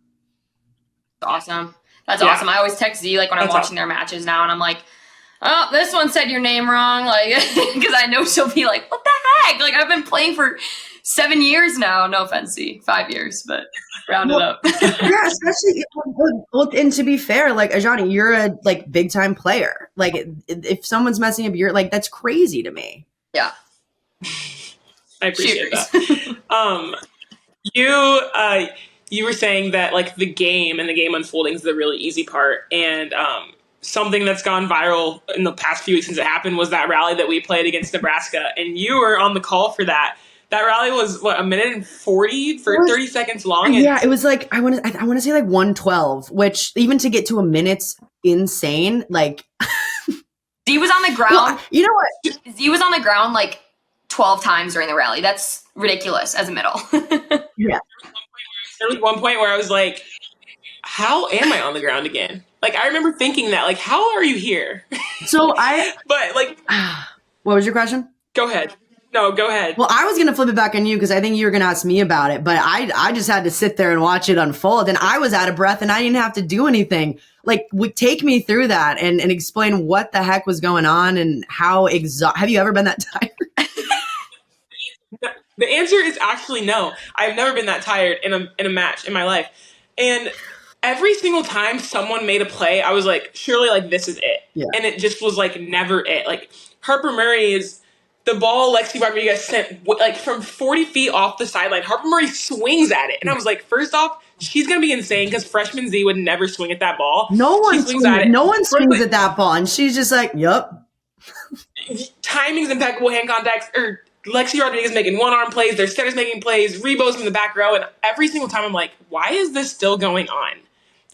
Awesome. That's awesome. I always text Z like when I'm watching their matches now and I'm like, oh, this one said your name wrong. Like, because I know she'll be like, what the heck? Like I've been playing for 7 years now. No offense, Z, 5 years, but round it up. Yeah, especially and to be fair, like Azhani, you're a like big time player. Like if someone's messing up, you're like that's crazy to me. Yeah, I appreciate that. You were saying that like the game and the game unfolding is the really easy part, and something that's gone viral in the past few weeks since it happened was that rally that we played against Nebraska, and you were on the call for that. That rally was what, 1:40 for 30 seconds long. Yeah, it was like I want to say like 1:12, which even to get to a minute's insane. Like Z was on the ground. Well, you know what? Z was on the ground like 12 times during the rally. That's ridiculous as a middle. Yeah. There was one point where I was like, how am I on the ground again? Like, I remember thinking that, like, how are you here? But, like... What was your question? Go ahead. No, go ahead. Well, I was going to flip it back on you because I think you were going to ask me about it, but I just had to sit there and watch it unfold, and I was out of breath, and I didn't have to do anything. Like, take me through that and explain what the heck was going on and how have you ever been that tired? The answer is actually no. I've never been that tired in a match in my life. And every single time someone made a play, I was like, surely like this is it. Yeah. And it just was like never it. Like Harper Murray is the ball Lexi Rodriguez sent like from 40 feet off the sideline. Harper Murray swings at it. And I was like, first off, she's going to be insane because freshman Z would never swing at that ball. No one swings at that ball. And she's just like, yup. Timing's impeccable, hand contacts, or Lexi Rodriguez making one-arm plays, their setters making plays, Rebo's in the back row, and every single time I'm like, why is this still going on?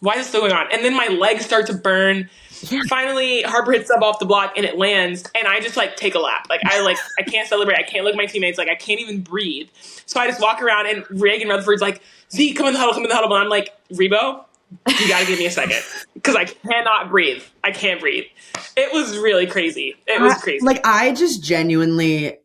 Why is it still going on? And then my legs start to burn. Yeah. Finally, Harper hits sub off the block, and it lands, and I just, like, take a lap. I can't celebrate. I can't look at my teammates. Like, I can't even breathe. So I just walk around, and Reagan Rutherford's like, Z, come in the huddle. And I'm like, Rebo, you got to give me a second, because I cannot breathe. I can't breathe. It was really crazy. It was crazy. Like, I just genuinely...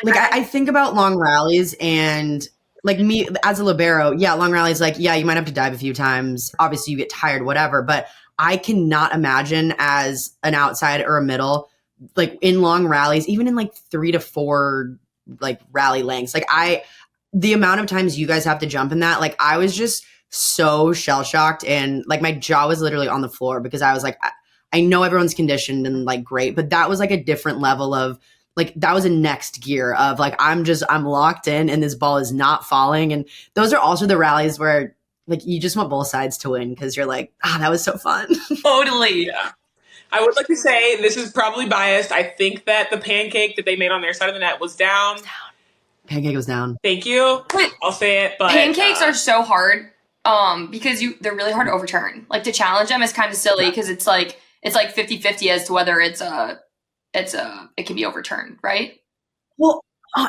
Like, I think about long rallies and, like, me as a libero, yeah, long rallies, like, yeah, you might have to dive a few times. Obviously, you get tired, whatever. But I cannot imagine as an outside or a middle, like, in long rallies, even in, like, 3 to 4, like, rally lengths. Like, the amount of times you guys have to jump in that, like, I was just so shell-shocked. And, like, my jaw was literally on the floor because I was like, I know everyone's conditioned and, like, great. But that was, like, a different level of, like, that was a next gear of like, I'm locked in and this ball is not falling. And those are also the rallies where like, you just want both sides to win because you're like, that was so fun. Totally. Yeah. I would like to say, this is probably biased. I think that the pancake that they made on their side of the net was down. Pancake was down. Thank you. I'll say it, but pancakes are so hard because they're really hard to overturn. Like to challenge them is kind of silly because it's like 50-50 as to whether it can be overturned, right? Well,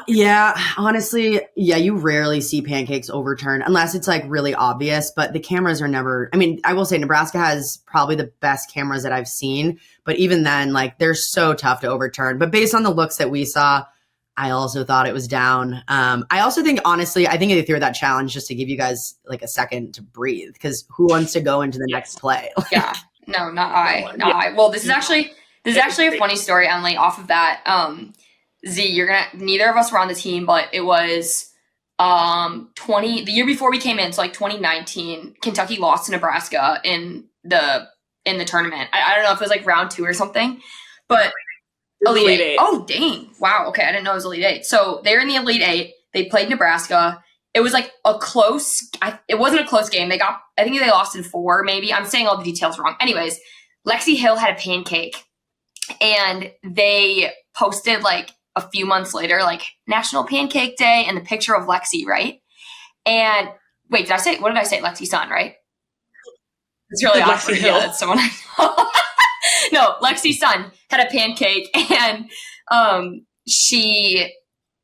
yeah, honestly, yeah, you rarely see pancakes overturned unless it's like really obvious, but the cameras are never, I mean, I will say Nebraska has probably the best cameras that I've seen, but even then, like, they're so tough to overturn. But based on the looks that we saw, I also thought it was down. I also think, honestly, I think they threw that challenge just to give you guys like a second to breathe because who wants to go into the next play? Yeah, no, not I. Not I. Well, this is actually a funny story, Emily, off of that. Z, neither of us were on the team, but it was the year before we came in, so like 2019, Kentucky lost to Nebraska in the tournament. I don't know if it was like round 2 or something, but Elite Eight. Oh, dang. Wow. Okay. I didn't know it was Elite Eight. So they're in the Elite Eight. They played Nebraska. It was like a close, it wasn't a close game. I think they lost in 4, maybe. I'm saying all the details wrong. Anyways, Lexi Hill had a pancake, and they posted like a few months later, like National Pancake Day, and the picture of Lexi, right? And wait, what did I say? Lexi's son, right? It's really awkward. Lexi Hill. Yeah, that's someone I know. No, Lexi's son had a pancake, and she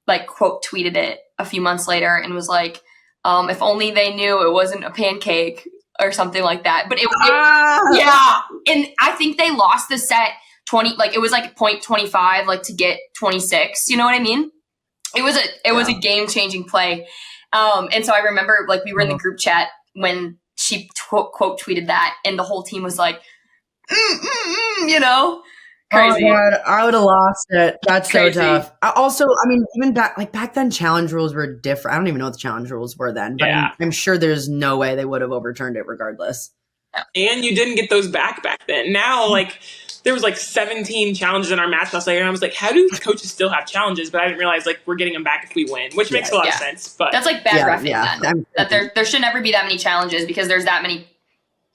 like quote tweeted it a few months later and was like, if only they knew it wasn't a pancake or something like that. But yeah. And I think they lost the set 20, like it was like 0.25, like to get 26. You know what I mean? It was a game changing play. And so I remember like we were in the group chat when she quote tweeted that, and the whole team was like, you know, crazy. Oh God, I would have lost it. That's Crazy. so tough. Also, I mean, even back then, challenge rules were different. I don't even know what the challenge rules were then, but Yeah. I'm sure there's no way they would have overturned it regardless. And you didn't get those back then. Now, like, there was like 17 challenges in our match last night, and I was like, how do coaches still have challenges? But I didn't realize like we're getting them back if we win, which makes a lot of sense. But that's like bad reffing yeah. then. That there should never be that many challenges because there's that many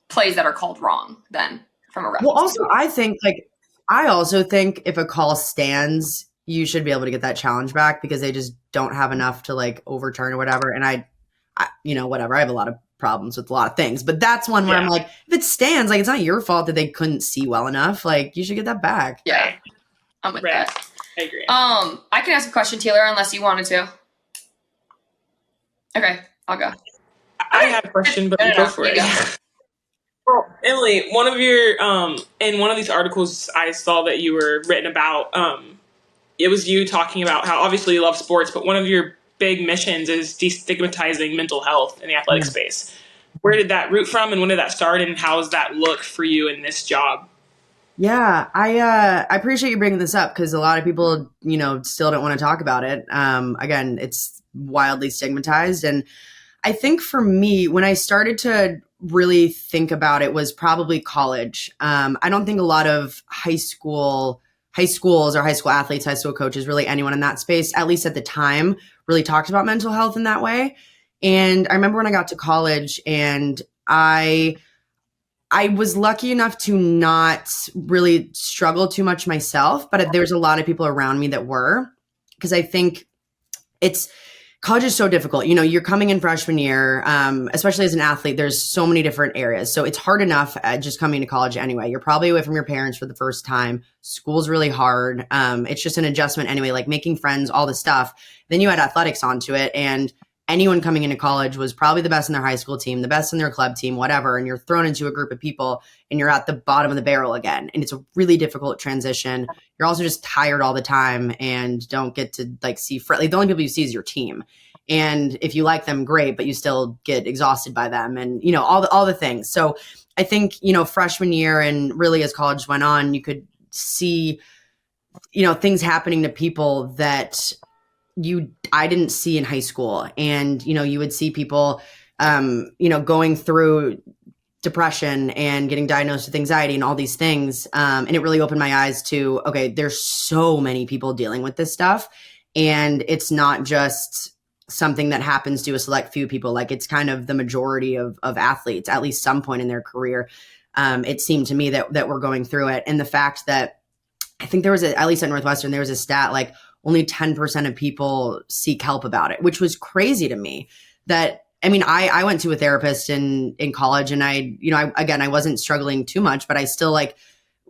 plays that are called wrong then from a ref. Well, also, I also think if a call stands, you should be able to get that challenge back because they just don't have enough to like overturn or whatever. And I whatever. I have a lot of problems with a lot of things, but that's one where I'm like, if it stands, like it's not your fault that they couldn't see well enough. Like you should get that back. Yeah, I'm with that. I agree. I can ask a question, Tealer, unless you wanted to. Okay, I'll go. I have a question, but go for it. Well, Emily, one of your in one of these articles I saw that you were written about, it was you talking about how obviously you love sports, but one of your big missions is destigmatizing mental health in the athletic space. Where did that root from, and when did that start, and how does that look for you in this job? Yeah, I appreciate you bringing this up because a lot of people, still don't want to talk about it. Again, it's wildly stigmatized, and I think for me, when I started to really think about it was probably college. I don't think a lot of high schools or high school athletes, high school coaches, really anyone in that space, at least at the time, really talked about mental health in that way. And I remember when I got to college and I was lucky enough to not really struggle too much myself, but there's a lot of people around me that were, because I think college is so difficult. You're coming in freshman year, especially as an athlete, there's so many different areas. So it's hard enough just coming to college anyway. You're probably away from your parents for the first time. School's really hard. It's just an adjustment anyway, like making friends, all the stuff. Then you add athletics onto it. And anyone coming into college was probably the best in their high school team, the best in their club team, whatever. And you're thrown into a group of people and you're at the bottom of the barrel again. And it's a really difficult transition. You're also just tired all the time and don't get to see the only people you see is your team. And if you like them, great, but you still get exhausted by them and, all the things. So I think, freshman year and really as college went on, you could see, things happening to people that I didn't see in high school. And, you would see people, going through depression and getting diagnosed with anxiety and all these things. And it really opened my eyes to, okay, there's so many people dealing with this stuff. And it's not just something that happens to a select few people. Like it's kind of the majority of athletes, at least some point in their career. It seemed to me that we're going through it. And the fact that I think there was at least at Northwestern, there was a stat like only 10% of people seek help about it, which was crazy to me. I went to a therapist in college and I wasn't struggling too much, but I still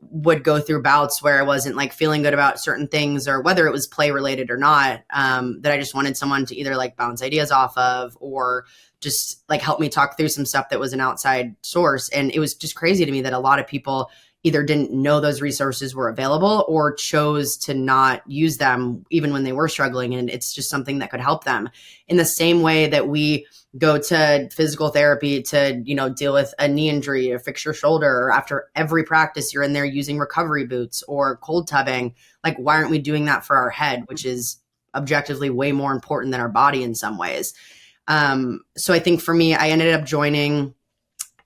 would go through bouts where I wasn't feeling good about certain things or whether it was play related or not, that I just wanted someone to either bounce ideas off of or just help me talk through some stuff that was an outside source. And it was just crazy to me that a lot of people either didn't know those resources were available or chose to not use them even when they were struggling. And it's just something that could help them in the same way that we go to physical therapy to, deal with a knee injury or fix your shoulder, or after every practice, you're in there using recovery boots or cold tubbing. Why aren't we doing that for our head, which is objectively way more important than our body in some ways. So I think for me, I ended up joining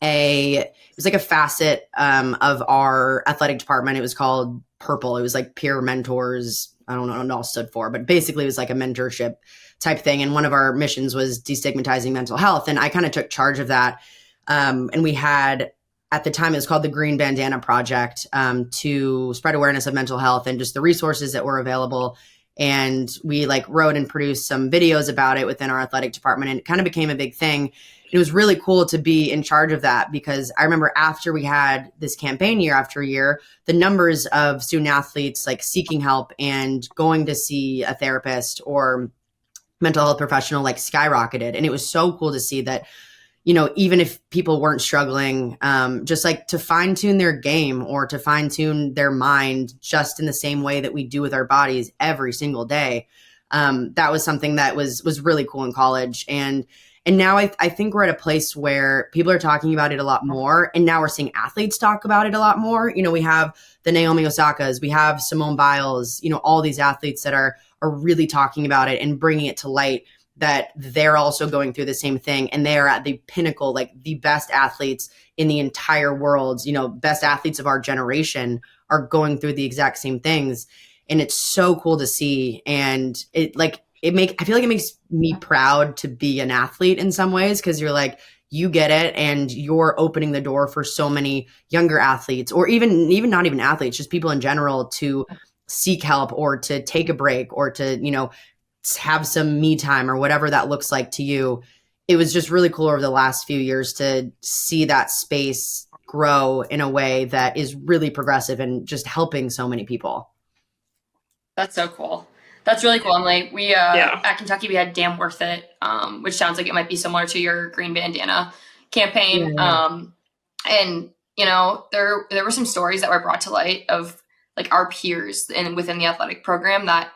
it was like a facet of our athletic department. It was called Purple. It was like peer mentors. I don't know what it all stood for, but basically it was like a mentorship type thing. And one of our missions was destigmatizing mental health. And I kind of took charge of that. And we had, at the time, it was called the Green Bandana Project, to spread awareness of mental health and just the resources that were available. And we like wrote and produced some videos about it within our athletic department, and it kind of became a big thing. It was really cool to be in charge of that, because I remember after we had this campaign year after year, the numbers of student athletes like seeking help and going to see a therapist or mental health professional like skyrocketed. And it was so cool to see that, you know, even if people weren't struggling, just like to fine tune their game or to fine tune their mind just in the same way that we do with our bodies every single day. That was something that was really cool in college. And now I think we're at a place where people are talking about it a lot more. And now we're seeing athletes talk about it a lot more. You know, we have the Naomi Osakas, we have Simone Biles, you know, all these athletes that are really talking about it and bringing it to light, that they're also going through the same thing. And they are at the pinnacle, like the best athletes in the entire world, you know, best athletes of our generation are going through the exact same things. And it's so cool to see. And I feel like it makes me proud to be an athlete in some ways, because you're like, you get it, and you're opening the door for so many younger athletes, or even not even athletes, just people in general, to seek help or to take a break or to, you know, have some me time or whatever that looks like to you. It was just really cool over the last few years to see that space grow in a way that is really progressive and just helping so many people. That's so cool. That's really cool, Emily. We at Kentucky, we had Damn Worth It, which sounds like it might be similar to your Green Bandana campaign. Yeah. And, you know, there were some stories that were brought to light of like our peers within the athletic program that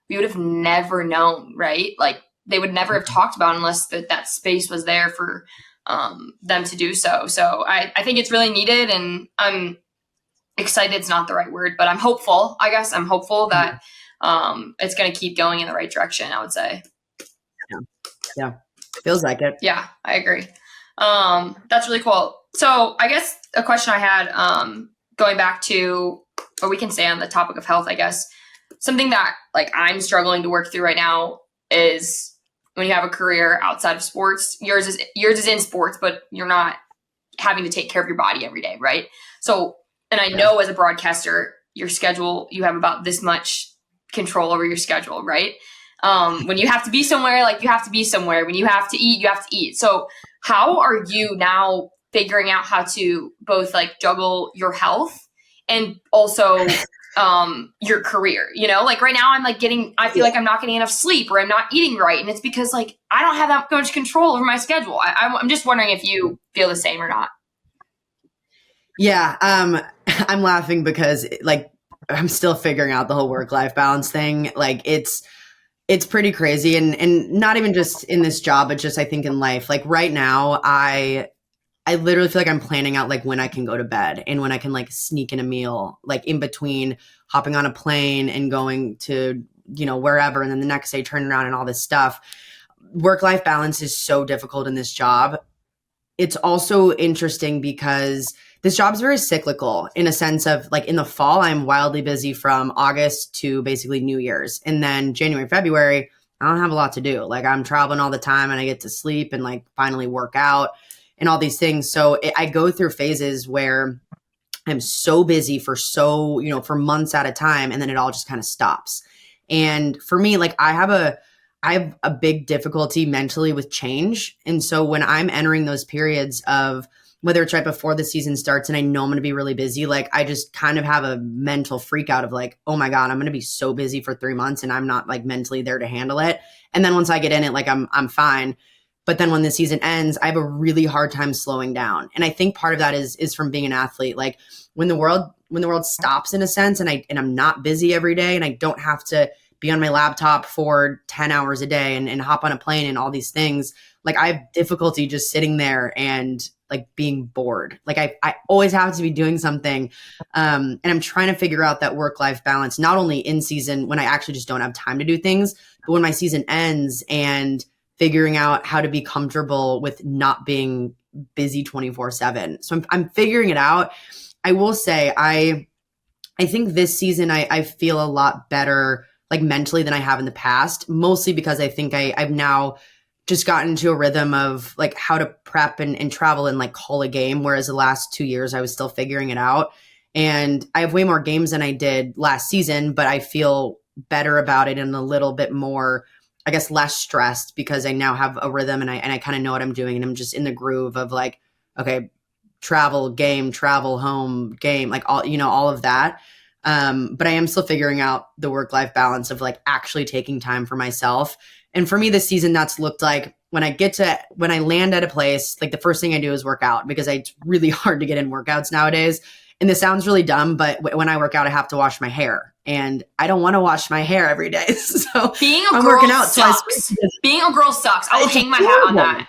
we would have never known, right? Like they would never have talked about unless that space was there for them to do so. So I think it's really needed, and I'm excited. It's not the right word, but I'm hopeful. I guess I'm hopeful that it's going to keep going in the right direction, I would say. Yeah. Feels like it. Yeah, I agree. That's really cool. So I guess a question I had, going back to, or we can stay on the topic of health, I guess, something that like I'm struggling to work through right now is when you have a career outside of sports, yours is in sports, but you're not having to take care of your body every day. Right. So, and I know as a broadcaster, your schedule, you have about this much control over your schedule, right? When you have to be somewhere, like you have to be somewhere. When you have to eat, you have to eat. So how are you now figuring out how to both like juggle your health and also your career? You know, like right now I'm like I feel like I'm not getting enough sleep, or I'm not eating right. And it's because like I don't have that much control over my schedule. I'm just wondering if you feel the same or not. Yeah. I'm laughing because like I'm still figuring out the whole work-life balance thing. Like it's pretty crazy, and not even just in this job, but just I think in life. Like right now, I literally feel like I'm planning out like when I can go to bed and when I can like sneak in a meal, like in between hopping on a plane and going to, you know, wherever, and then the next day turning around and all this stuff. Work-life balance is so difficult in this job. It's also interesting because this job is very cyclical in a sense of like in the fall, I'm wildly busy from August to basically New Year's. And then January, February, I don't have a lot to do. Like I'm traveling all the time and I get to sleep and like finally work out and all these things. So I go through phases where I'm so busy for months at a time, and then it all just kind of stops. And for me, like I have a big difficulty mentally with change. And so when I'm entering those periods of whether it's right before the season starts and I know I'm going to be really busy, like I just kind of have a mental freak out of like, oh my God, I'm going to be so busy for 3 months and I'm not like mentally there to handle it. And then once I get in it, like I'm fine. But then when the season ends, I have a really hard time slowing down. And I think part of that is from being an athlete. Like when the world stops in a sense, and I'm not busy every day, and I don't have to be on my laptop for 10 hours a day and hop on a plane and all these things, like I have difficulty just sitting there and like being bored. Like I always have to be doing something. And I'm trying to figure out that work-life balance, not only in season when I actually just don't have time to do things, but when my season ends and figuring out how to be comfortable with not being busy 24/7. So I'm figuring it out. I will say, I think this season I feel a lot better like mentally than I have in the past, mostly because I think I've now just gotten into a rhythm of like how to prep and travel and like call a game. Whereas the last 2 years I was still figuring it out. And I have way more games than I did last season, but I feel better about it and a little bit more, I guess, less stressed because I now have a rhythm and I kind of know what I'm doing and I'm just in the groove of like, okay, travel, game, travel, home, game, like all, all of that. But I am still figuring out the work-life balance of like actually taking time for myself. And for me this season, that's looked like when I land at a place, like the first thing I do is work out because it's really hard to get in workouts nowadays. And this sounds really dumb, but when I work out, I have to wash my hair and I don't want to wash my hair every day. So being a I'm girl working out. sucks. Being a girl sucks. I'll hang my hat on that.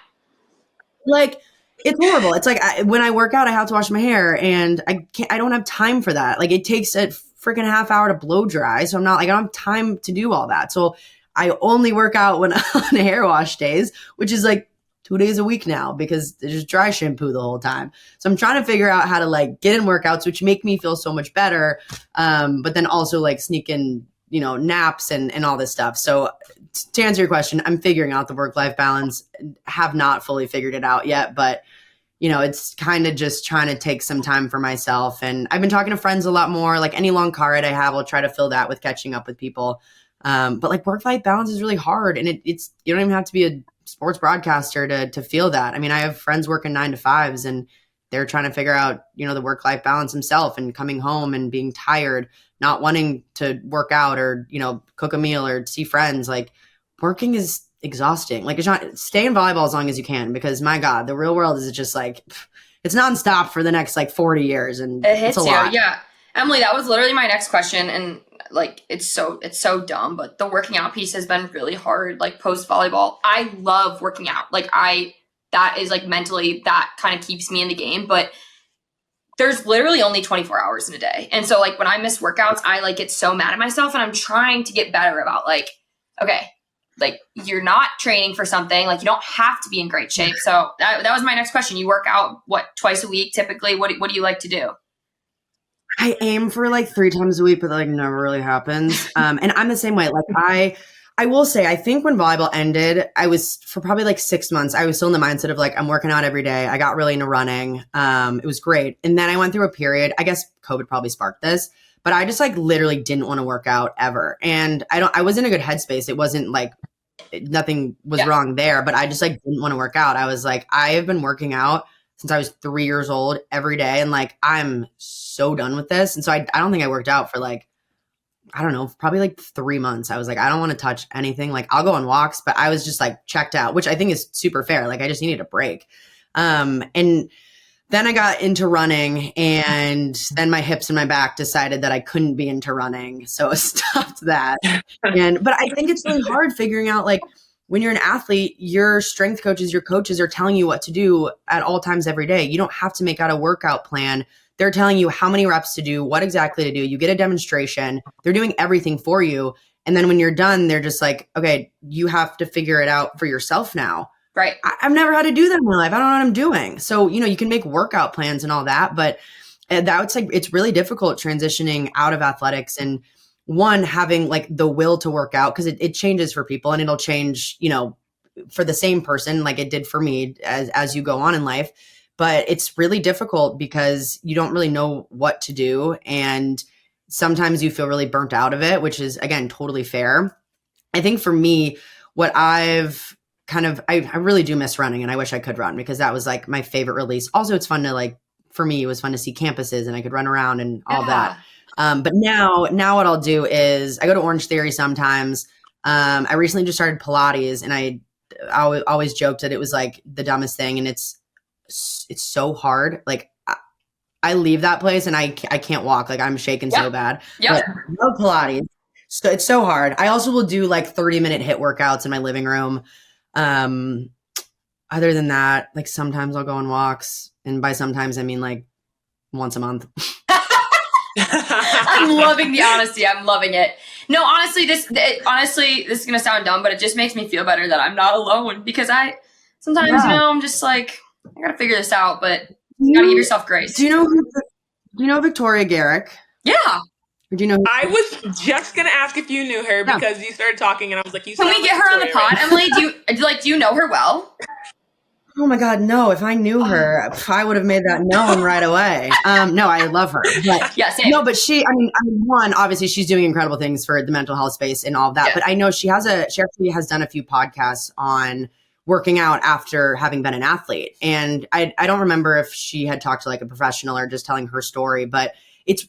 Like, it's horrible. It's like when I work out, I have to wash my hair and I don't have time for that. Like it takes a freaking half hour to blow dry. So I don't have time to do all that. So I only work out when on hair wash days, which is like 2 days a week now because there's just dry shampoo the whole time. So I'm trying to figure out how to like get in workouts, which make me feel so much better. But then also like sneak in, naps and all this stuff. So to answer your question, I'm figuring out the work-life balance. Have not fully figured it out yet, but it's kind of just trying to take some time for myself. And I've been talking to friends a lot more. Like any long car ride I have, I'll try to fill that with catching up with people. But like work-life balance is really hard. And it's you don't even have to be a sports broadcaster to feel that. I mean, I have friends working 9 to 5s and they're trying to figure out, the work-life balance themselves and coming home and being tired, not wanting to work out or, cook a meal or see friends. Like working is exhausting. Like stay in volleyball as long as you can, because my God, the real world is just like, it's nonstop for the next like 40 years. And it hits it's a lot. Yeah. Emily, that was literally my next question. And like, it's so dumb, but the working out piece has been really hard. Like post volleyball, I love working out. Like that is like mentally that kind of keeps me in the game, but there's literally only 24 hours in a day. And so like when I miss workouts, I like get so mad at myself and I'm trying to get better about like, okay, like you're not training for something, like you don't have to be in great shape. So that was my next question. You work out twice a week typically? What do you like to do? I aim for like 3 times a week, but that like never really happens. And I'm the same way. Like I will say, I think when volleyball ended, I was for probably like 6 months, I was still in the mindset of like, I'm working out every day. I got really into running. It was great. And then I went through a period, I guess COVID probably sparked this, but I just like literally didn't want to work out ever. And I was in a good headspace. It wasn't like nothing was wrong there, but I just like didn't want to work out. I was like, I have been working out since I was 3 years old every day. And like, I'm so done with this. And so I don't think I worked out for like, I don't know, probably like 3 months. I was like, I don't want to touch anything. Like I'll go on walks, but I was just like checked out, which I think is super fair. Like I just needed a break. And then I got into running and then my hips and my back decided that I couldn't be into running. So I stopped that. But I think it's really hard figuring out like when you're an athlete, your strength coaches, your coaches are telling you what to do at all times every day. You don't have to make out a workout plan. They're telling you how many reps to do, what exactly to do. You get a demonstration. They're doing everything for you. And then when you're done, they're just like, okay, you have to figure it out for yourself now. Right. I've never had to do that in my life. I don't know what I'm doing. So, you can make workout plans and all that, but that's like, it's really difficult transitioning out of athletics and having like the will to work out, because it changes for people and it'll change, for the same person, like it did for me as you go on in life. But it's really difficult because you don't really know what to do. And sometimes you feel really burnt out of it, which is, again, totally fair. I think for me, what I've I really do miss running and I wish I could run because that was like my favorite release. Also, it's fun to like, for me, it was fun to see campuses and I could run around and all that. But now what I'll do is I go to Orange Theory sometimes. I recently just started Pilates and I always joked that it was like the dumbest thing. And it's so hard. Like I leave that place and I can't walk. Like I'm shaking so bad. Yeah. I love Pilates. So it's so hard. I also will do like 30-minute HIIT workouts in my living room. Other than that, like sometimes I'll go on walks. And by sometimes, I mean like once a month. I'm loving the honesty. I'm loving it. No, honestly, this is going to sound dumb, but it just makes me feel better that I'm not alone because sometimes, I'm just like, I got to figure this out, but you got to give yourself grace. Do you know Victoria Garrick? Yeah. Do you know? I was just going to ask if you knew her because you started talking and I was like, Can we get her on the pod? Right? Emily, do you know her well? Oh my God, no. If I knew her, I would have made that known right away. No, I love her. But, yeah, same. No, but I mean, one, obviously she's doing incredible things for the mental health space and all of that. Yeah. But I know she actually has done a few podcasts on working out after having been an athlete. And I don't remember if she had talked to like a professional or just telling her story, but it's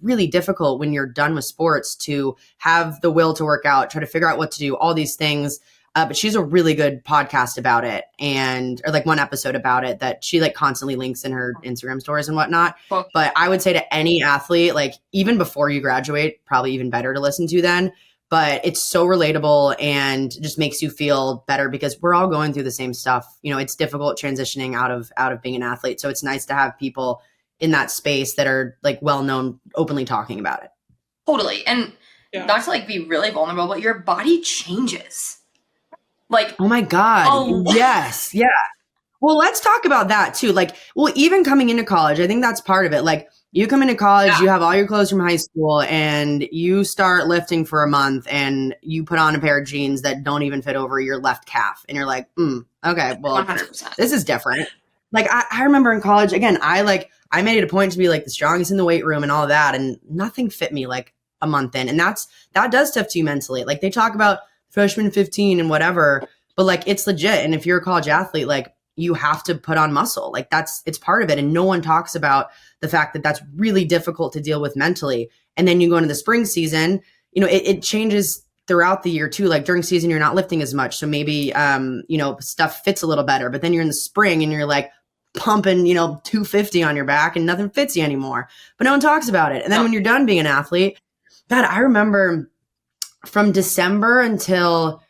really difficult when you're done with sports to have the will to work out, try to figure out what to do, all these things. But she's a really good podcast about it or like one episode about it that she like constantly links in her Instagram stories and whatnot. Cool. But I would say to any athlete, like even before you graduate, probably even better to listen to then. But it's so relatable and just makes you feel better because we're all going through the same stuff. It's difficult transitioning out of being an athlete. So it's nice to have people in that space that are like well-known, openly talking about it. Totally. And not to like be really vulnerable, but your body changes. Like, oh my God. Yes. Yeah. Well, let's talk about that too. Like, well, even coming into college, I think that's part of it. Like you come into college, you have all your clothes from high school and you start lifting for a month and you put on a pair of jeans that don't even fit over your left calf. And you're like, okay, well, 100%. This is different. Like I remember in college, again, I made it a point to be like the strongest in the weight room and all of that. And nothing fit me like a month in. And that does stuff to you mentally. Like they talk about freshman 15 and whatever, but like it's legit. And if you're a college athlete, like you have to put on muscle. Like it's part of it. And no one talks about the fact that that's really difficult to deal with mentally. And then you go into the spring season, it changes throughout the year too. Like during season, you're not lifting as much. So maybe, stuff fits a little better, but then you're in the spring and you're like pumping, 250 on your back and nothing fits you anymore, but no one talks about it. And then when you're done being an athlete, God, I remember from December until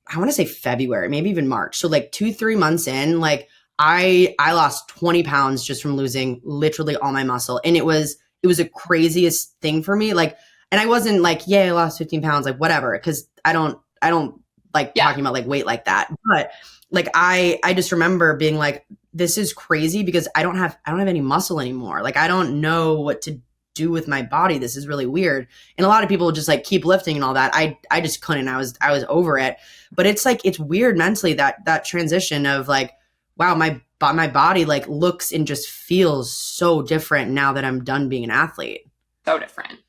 I want to say February, maybe even March. So like 2-3 months in, like I lost 20 pounds just from losing literally all my muscle. And it was the craziest thing for me. Like, and I wasn't like, yeah, I lost 15 pounds, like whatever. Cause I don't like talking about like weight like that. But like, I just remember being like, this is crazy because I don't have any muscle anymore. Like, I don't know what to do with my body. This is really weird. And a lot of people just like keep lifting and all that. I just couldn't. I was over it. But it's like, it's weird mentally that transition of like, wow, my body like looks and just feels so different now that I'm done being an athlete. So different.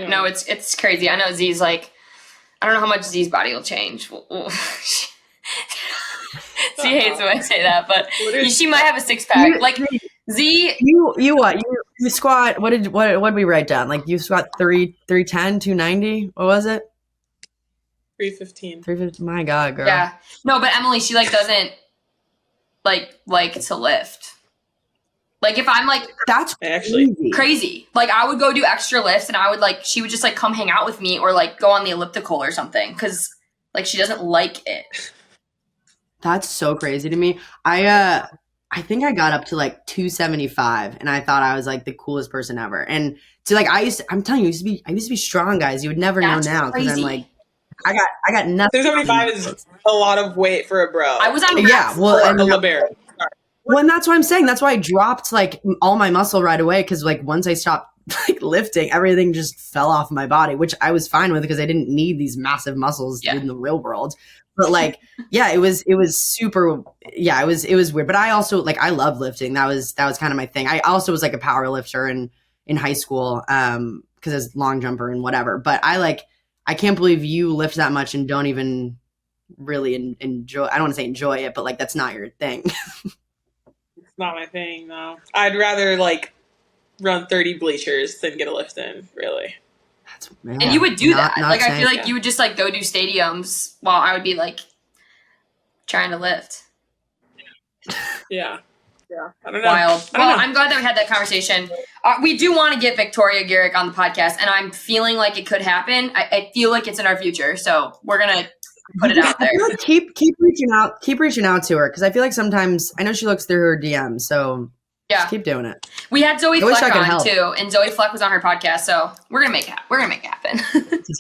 Yeah. No, it's crazy. I know Z's like, I don't know how much Z's body will change. She hates when I say that, but she might have a 6-pack. Like Z, you what? You squat. What did we write down? Like you squat 310, 290. What was it? 315. 315. My God, girl. Yeah. No, but Emily, she like doesn't like to lift. Like if I'm like, that's crazy. Like I would go do extra lifts and she would just like come hang out with me or like go on the elliptical or something. Cause like she doesn't like it. That's so crazy to me. I think I got up to like 275 and I thought I was like the coolest person ever. And so like I'm telling you, I used to be strong, guys. You would never know now. Cause I'm like, I got nothing. 275 is a lot of weight for a bro. I was on a libero. Well, and that's what I'm saying. That's why I dropped like all my muscle right away. Cause like once I stopped like lifting, everything just fell off my body, which I was fine with because I didn't need these massive muscles in the real world. But like, yeah, it was super. Yeah, it was weird. But I also like, I love lifting. That was kind of my thing. I also was like a power lifter in high school. Cause I was long jumper and whatever, but I can't believe you lift that much and don't even really enjoy. I don't want to say enjoy it, but like, that's not your thing. It's not my thing. No, I'd rather like run 30 bleachers than get a lift in, really. And you would do that. Like, I feel like you would just like go do stadiums while I would be like trying to lift. Yeah. I don't know. Wild. Well, I'm glad that we had that conversation. We do want to get Victoria Garrick on the podcast, and I'm feeling like it could happen. I feel like it's in our future, so we're gonna put it out there. Keep reaching out to her, because I feel like sometimes I know she looks through her DM, so just keep doing it. We had Zoe I wish Fleck I could on help. too, and Zoe Fleck was on her podcast, so we're gonna make it happen. It's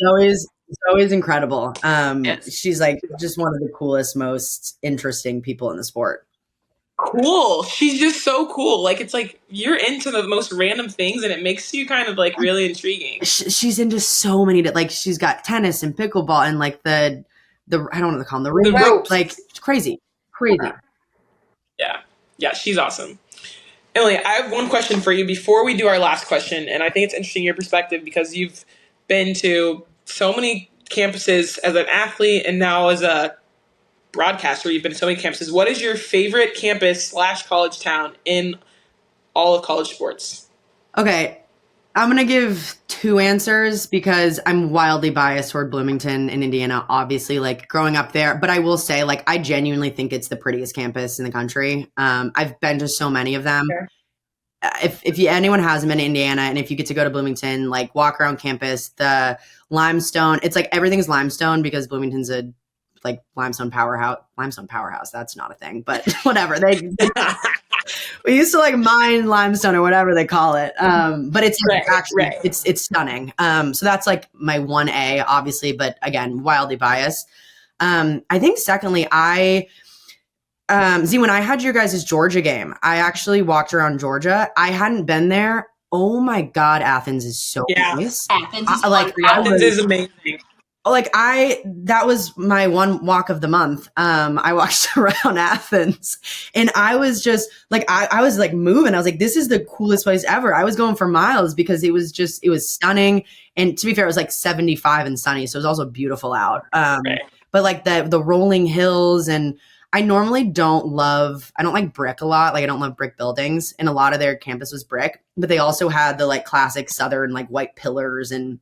always incredible. Yes. She's like just one of the coolest, most interesting people in the sport. Cool. She's just so cool. Like, it's like you're into the most random things, and it makes you kind of like really intriguing. She's into so many, like she's got tennis and pickleball and like the I don't know what to call them, the ropes. Like it's crazy. Yeah, she's awesome. Emily, I have one question for you before we do our last question, and I think it's interesting your perspective because you've been to so many campuses as an athlete and now as a broadcaster. You've been to so many campuses. What is your favorite campus / college town in all of college sports? Okay, I'm going to give two answers because I'm wildly biased toward Bloomington in Indiana, obviously, like growing up there. But I will say, like, I genuinely think it's the prettiest campus in the country. I've been to so many of them. Sure. If anyone hasn't been to Indiana, and if you get to go to Bloomington, like walk around campus, the limestone, it's like everything's limestone because Bloomington's a like limestone powerhouse. That's not a thing, but whatever. We used to like mine limestone or whatever they call it. But it's actually it's stunning. So that's like my 1A, obviously, but again, wildly biased. I think secondly, when I had your guys' Georgia game, I actually walked around Georgia. I hadn't been there. Oh my God, Athens is so nice. Athens is amazing. That was my one walk of the month. I walked around Athens and I was just like, I was like moving. I was like, this is the coolest place ever. I was going for miles because it was stunning. And to be fair, it was like 75 and sunny. So it was also beautiful out. But like the rolling hills, and I normally I don't like brick a lot. Like I don't love brick buildings, and a lot of their campus was brick, but they also had the like classic Southern like white pillars, and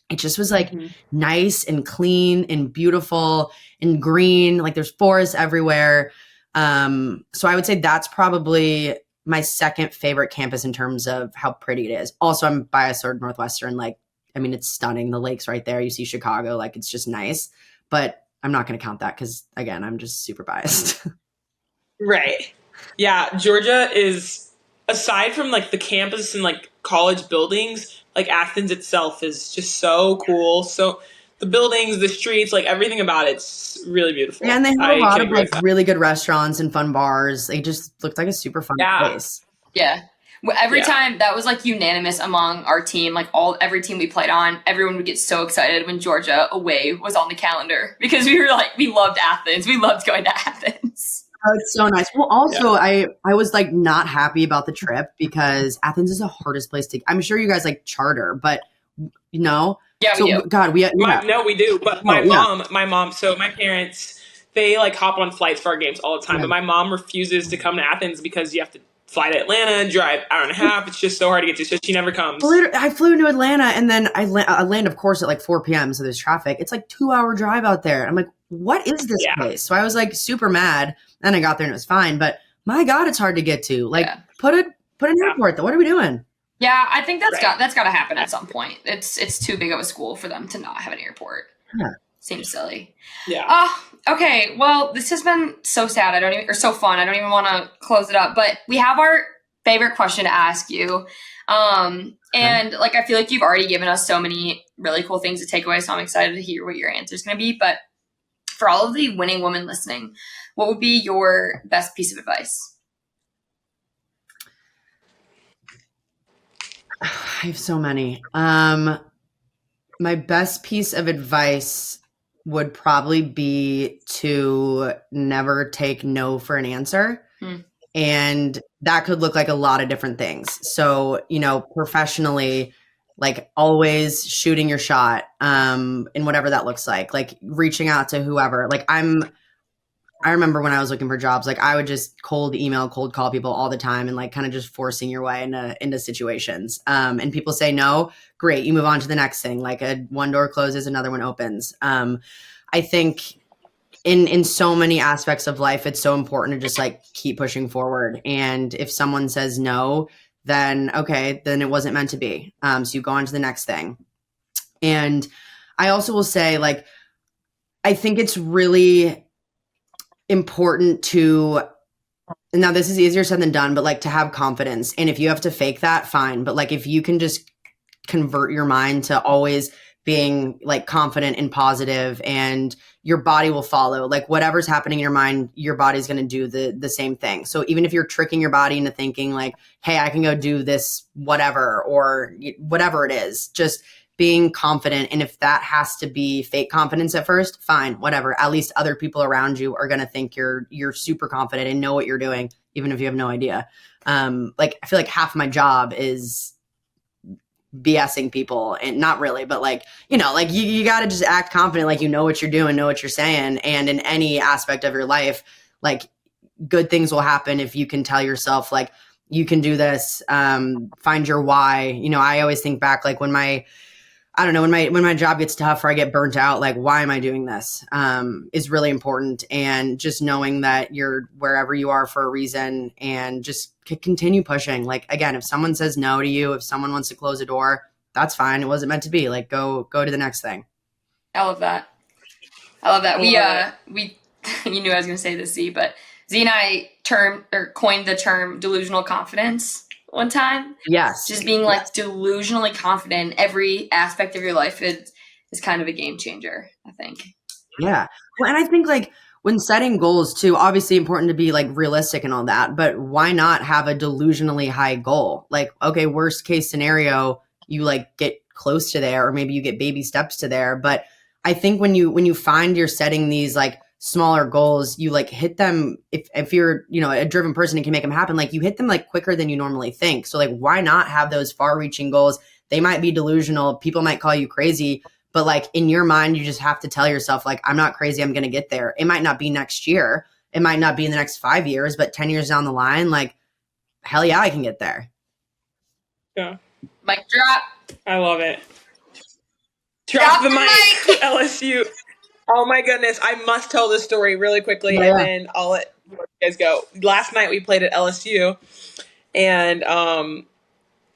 it just was like nice and clean and beautiful and green. Like there's forests everywhere. So I would say that's probably my second favorite campus in terms of how pretty it is. Also, I'm biased toward Northwestern. Like, I mean, it's stunning. The lake's right there. You see Chicago. Like, it's just nice. But I'm not going to count that because, again, I'm just super biased. Right. Yeah, Georgia is, aside from like the campus and like college buildings, like Athens itself is just so cool. So the buildings, the streets, like everything about it's really beautiful. Yeah, and they have a lot of like really good restaurants and fun bars. They just looked like a super fun place. Yeah. Every time that was like unanimous among our team, like every team we played on, everyone would get so excited when Georgia away was on the calendar because we were like, we loved Athens. We loved going to Athens. Oh, it's so nice. Well, also, I was like not happy about the trip because Athens is the hardest place to. I'm sure you guys like charter, but you know, we do. God, we do. But my mom. So my parents, they like hop on flights for our games all the time. But my mom refuses to come to Athens because you have to fly to Atlanta, drive hour and a half. It's just so hard to get to. So she never comes. I flew into Atlanta and then I land, of course, at like 4 p.m. So there's traffic. It's like 2-hour drive out there. I'm like, what is this place? So I was like super mad. Then I got there and it was fine. But my God, it's hard to get to. Like put an airport there. What are we doing? Yeah, I think that's got to happen at some point. It's too big of a school for them to not have an airport. Yeah. Seems silly. Yeah. Okay. Well, this has been so sad. So fun. I don't even want to close it up. But we have our favorite question to ask you. And like I feel like you've already given us so many really cool things to take away. So I'm excited to hear what your answer is going to be. But for all of the winning women listening, what would be your best piece of advice? I have so many. My best piece of advice would probably be to never take no for an answer. And that could look like a lot of different things. So, you know, professionally, like always shooting your shot, and whatever that looks like reaching out to whoever. Like I remember when I was looking for jobs, like I would just cold call people all the time and like kind of just forcing your way into situations. And people say no, great. You move on to the next thing. Like one door closes, another one opens. I think in so many aspects of life, it's so important to just like keep pushing forward. And if someone says no, then okay, then it wasn't meant to be. So you go on to the next thing. And I also will say, like, I think it's really important to, now this is easier said than done, but like to have confidence. And if you have to fake that, fine. But like if you can just convert your mind to always being like confident and positive, and your body will follow. Like whatever's happening in your mind, your body's going to do the same thing. So even if you're tricking your body into thinking like, hey, I can go do this, whatever, or whatever it is, just being confident. And if that has to be fake confidence at first, fine, whatever. At least other people around you are going to think you're super confident and know what you're doing, even if you have no idea. Like I feel like half my job is BSing people, and not really, but like, like you got to just act confident, like you know what you're doing, know what you're saying. And in any aspect of your life, like good things will happen if you can tell yourself like you can do this. Find your why. I always think back like when my job gets tough or I get burnt out, like why am I doing this is really important. And just knowing that you're wherever you are for a reason, and just continue pushing. Like, again, if someone says no to you, if someone wants to close a door, that's fine. It wasn't meant to be. Like, go to the next thing. I love that. We you knew I was going to say this, Z, but Z and I coined the term delusional confidence one time. Yes. Just being like delusionally confident in every aspect of your life is kind of a game changer, I think. Yeah. Well, and I think like when setting goals too, obviously important to be like realistic and all that, but why not have a delusionally high goal? Like, okay, worst case scenario, you like get close to there, or maybe you get baby steps to there. But I think when you find you're setting these like smaller goals, you like hit them. If you're, a driven person and can make them happen, like you hit them like quicker than you normally think. So like, why not have those far reaching goals? They might be delusional. People might call you crazy, but like in your mind, you just have to tell yourself like, I'm not crazy. I'm going to get there. It might not be next year. It might not be in the next 5 years, but 10 years down the line, like, hell yeah, I can get there. Yeah. Mic drop. I love it. Drop the mic. LSU. Oh my goodness. I must tell this story really quickly, and then I'll let you guys go. Last night we played at LSU, and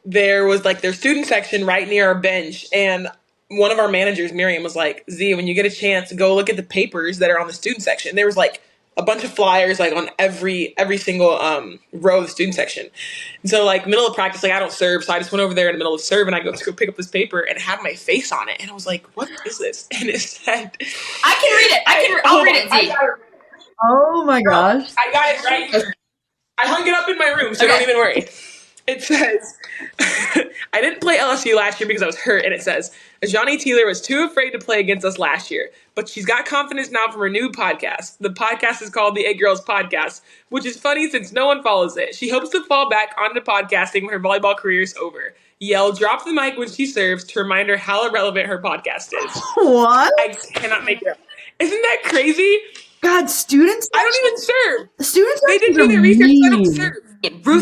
there was like their student section right near our bench, and one of our managers, Miriam, was like, Z, when you get a chance, go look at the papers that are on the student section. There was like a bunch of flyers like on every single row of the student section. And so like middle of practice, like I don't serve, so I just went over there in the middle of serve, and I go pick up this paper, and it had my face on it, and I was like, what is this? And it said, I can read it. I'll read it, Z. Oh my gosh. I got it right here. I hung it up in my room, so don't even worry. It says, I didn't play LSU last year because I was hurt, and it says, Azhani Tealer was too afraid to play against us last year, but she's got confidence now from her new podcast. The podcast is called the It Girls Podcast, which is funny since no one follows it. She hopes to fall back onto podcasting when her volleyball career is over. Yell, drop the mic when she serves to remind her how irrelevant her podcast is. What? I cannot make it up. Isn't that crazy? God, students? I don't even serve. Students They didn't do their research, so I don't serve.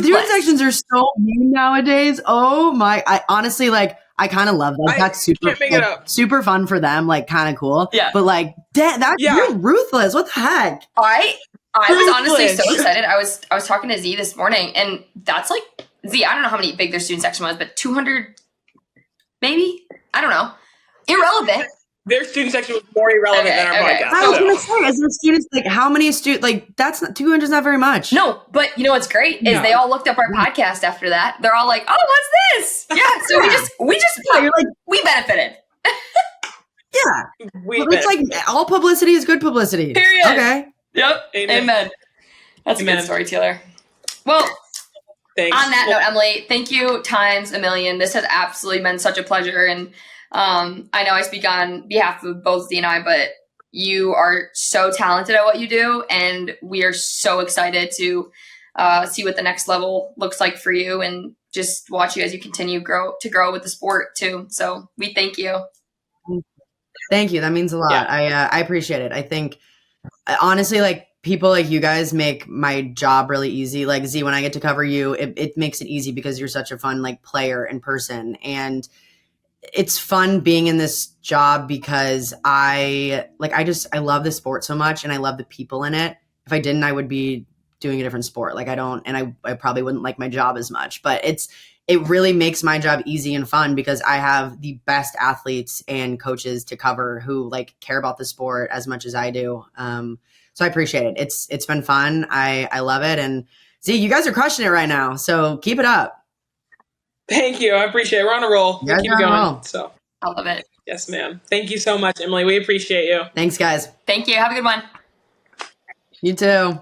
Student sections are so mean nowadays. Oh my! I honestly like. I kind of love that. That's super fun for them. Like, kind of cool. Yeah. But like, you're ruthless. What the heck? I was honestly so excited. I was talking to Z this morning, and that's like Z. I don't know how many big their student section was, but 200, maybe. I don't know. Irrelevant. Their student section was more irrelevant than our podcast. I was going to say, as the students, like, how many students, like, that's not, 200 is not very much. No, but you know what's great is they all looked up our podcast after that. They're all like, oh, what's this? Yeah, so we benefited. Yeah. It's like, all publicity is good publicity. Period. Okay. Yep. Amen. That's a good story, Tealer. Well, thanks. On that note, Emily, thank you times a million. This has absolutely been such a pleasure, and I know I speak on behalf of both Z and I, but you are so talented at what you do, and we are so excited to see what the next level looks like for you, and just watch you as you continue to grow with the sport too. So we thank you. Thank you. That means a lot. Yeah. I appreciate it. I think honestly, like, people like you guys make my job really easy. Like, Z, when I get to cover you, it makes it easy because you're such a fun like player and person, and it's fun being in this job because I love the sport so much, and I love the people in it. If I didn't, I would be doing a different sport. Like I probably wouldn't like my job as much, but it really makes my job easy and fun because I have the best athletes and coaches to cover who like care about the sport as much as I do. So I appreciate it. It's been fun. I love it. And see, you guys are crushing it right now. So keep it up. Thank you. I appreciate it. We're on a roll. We'll keep it going. So I love it. yes, ma'am. Thank you so much, Emily. We appreciate you. Thanks, guys. Thank you. Have a good one. You too.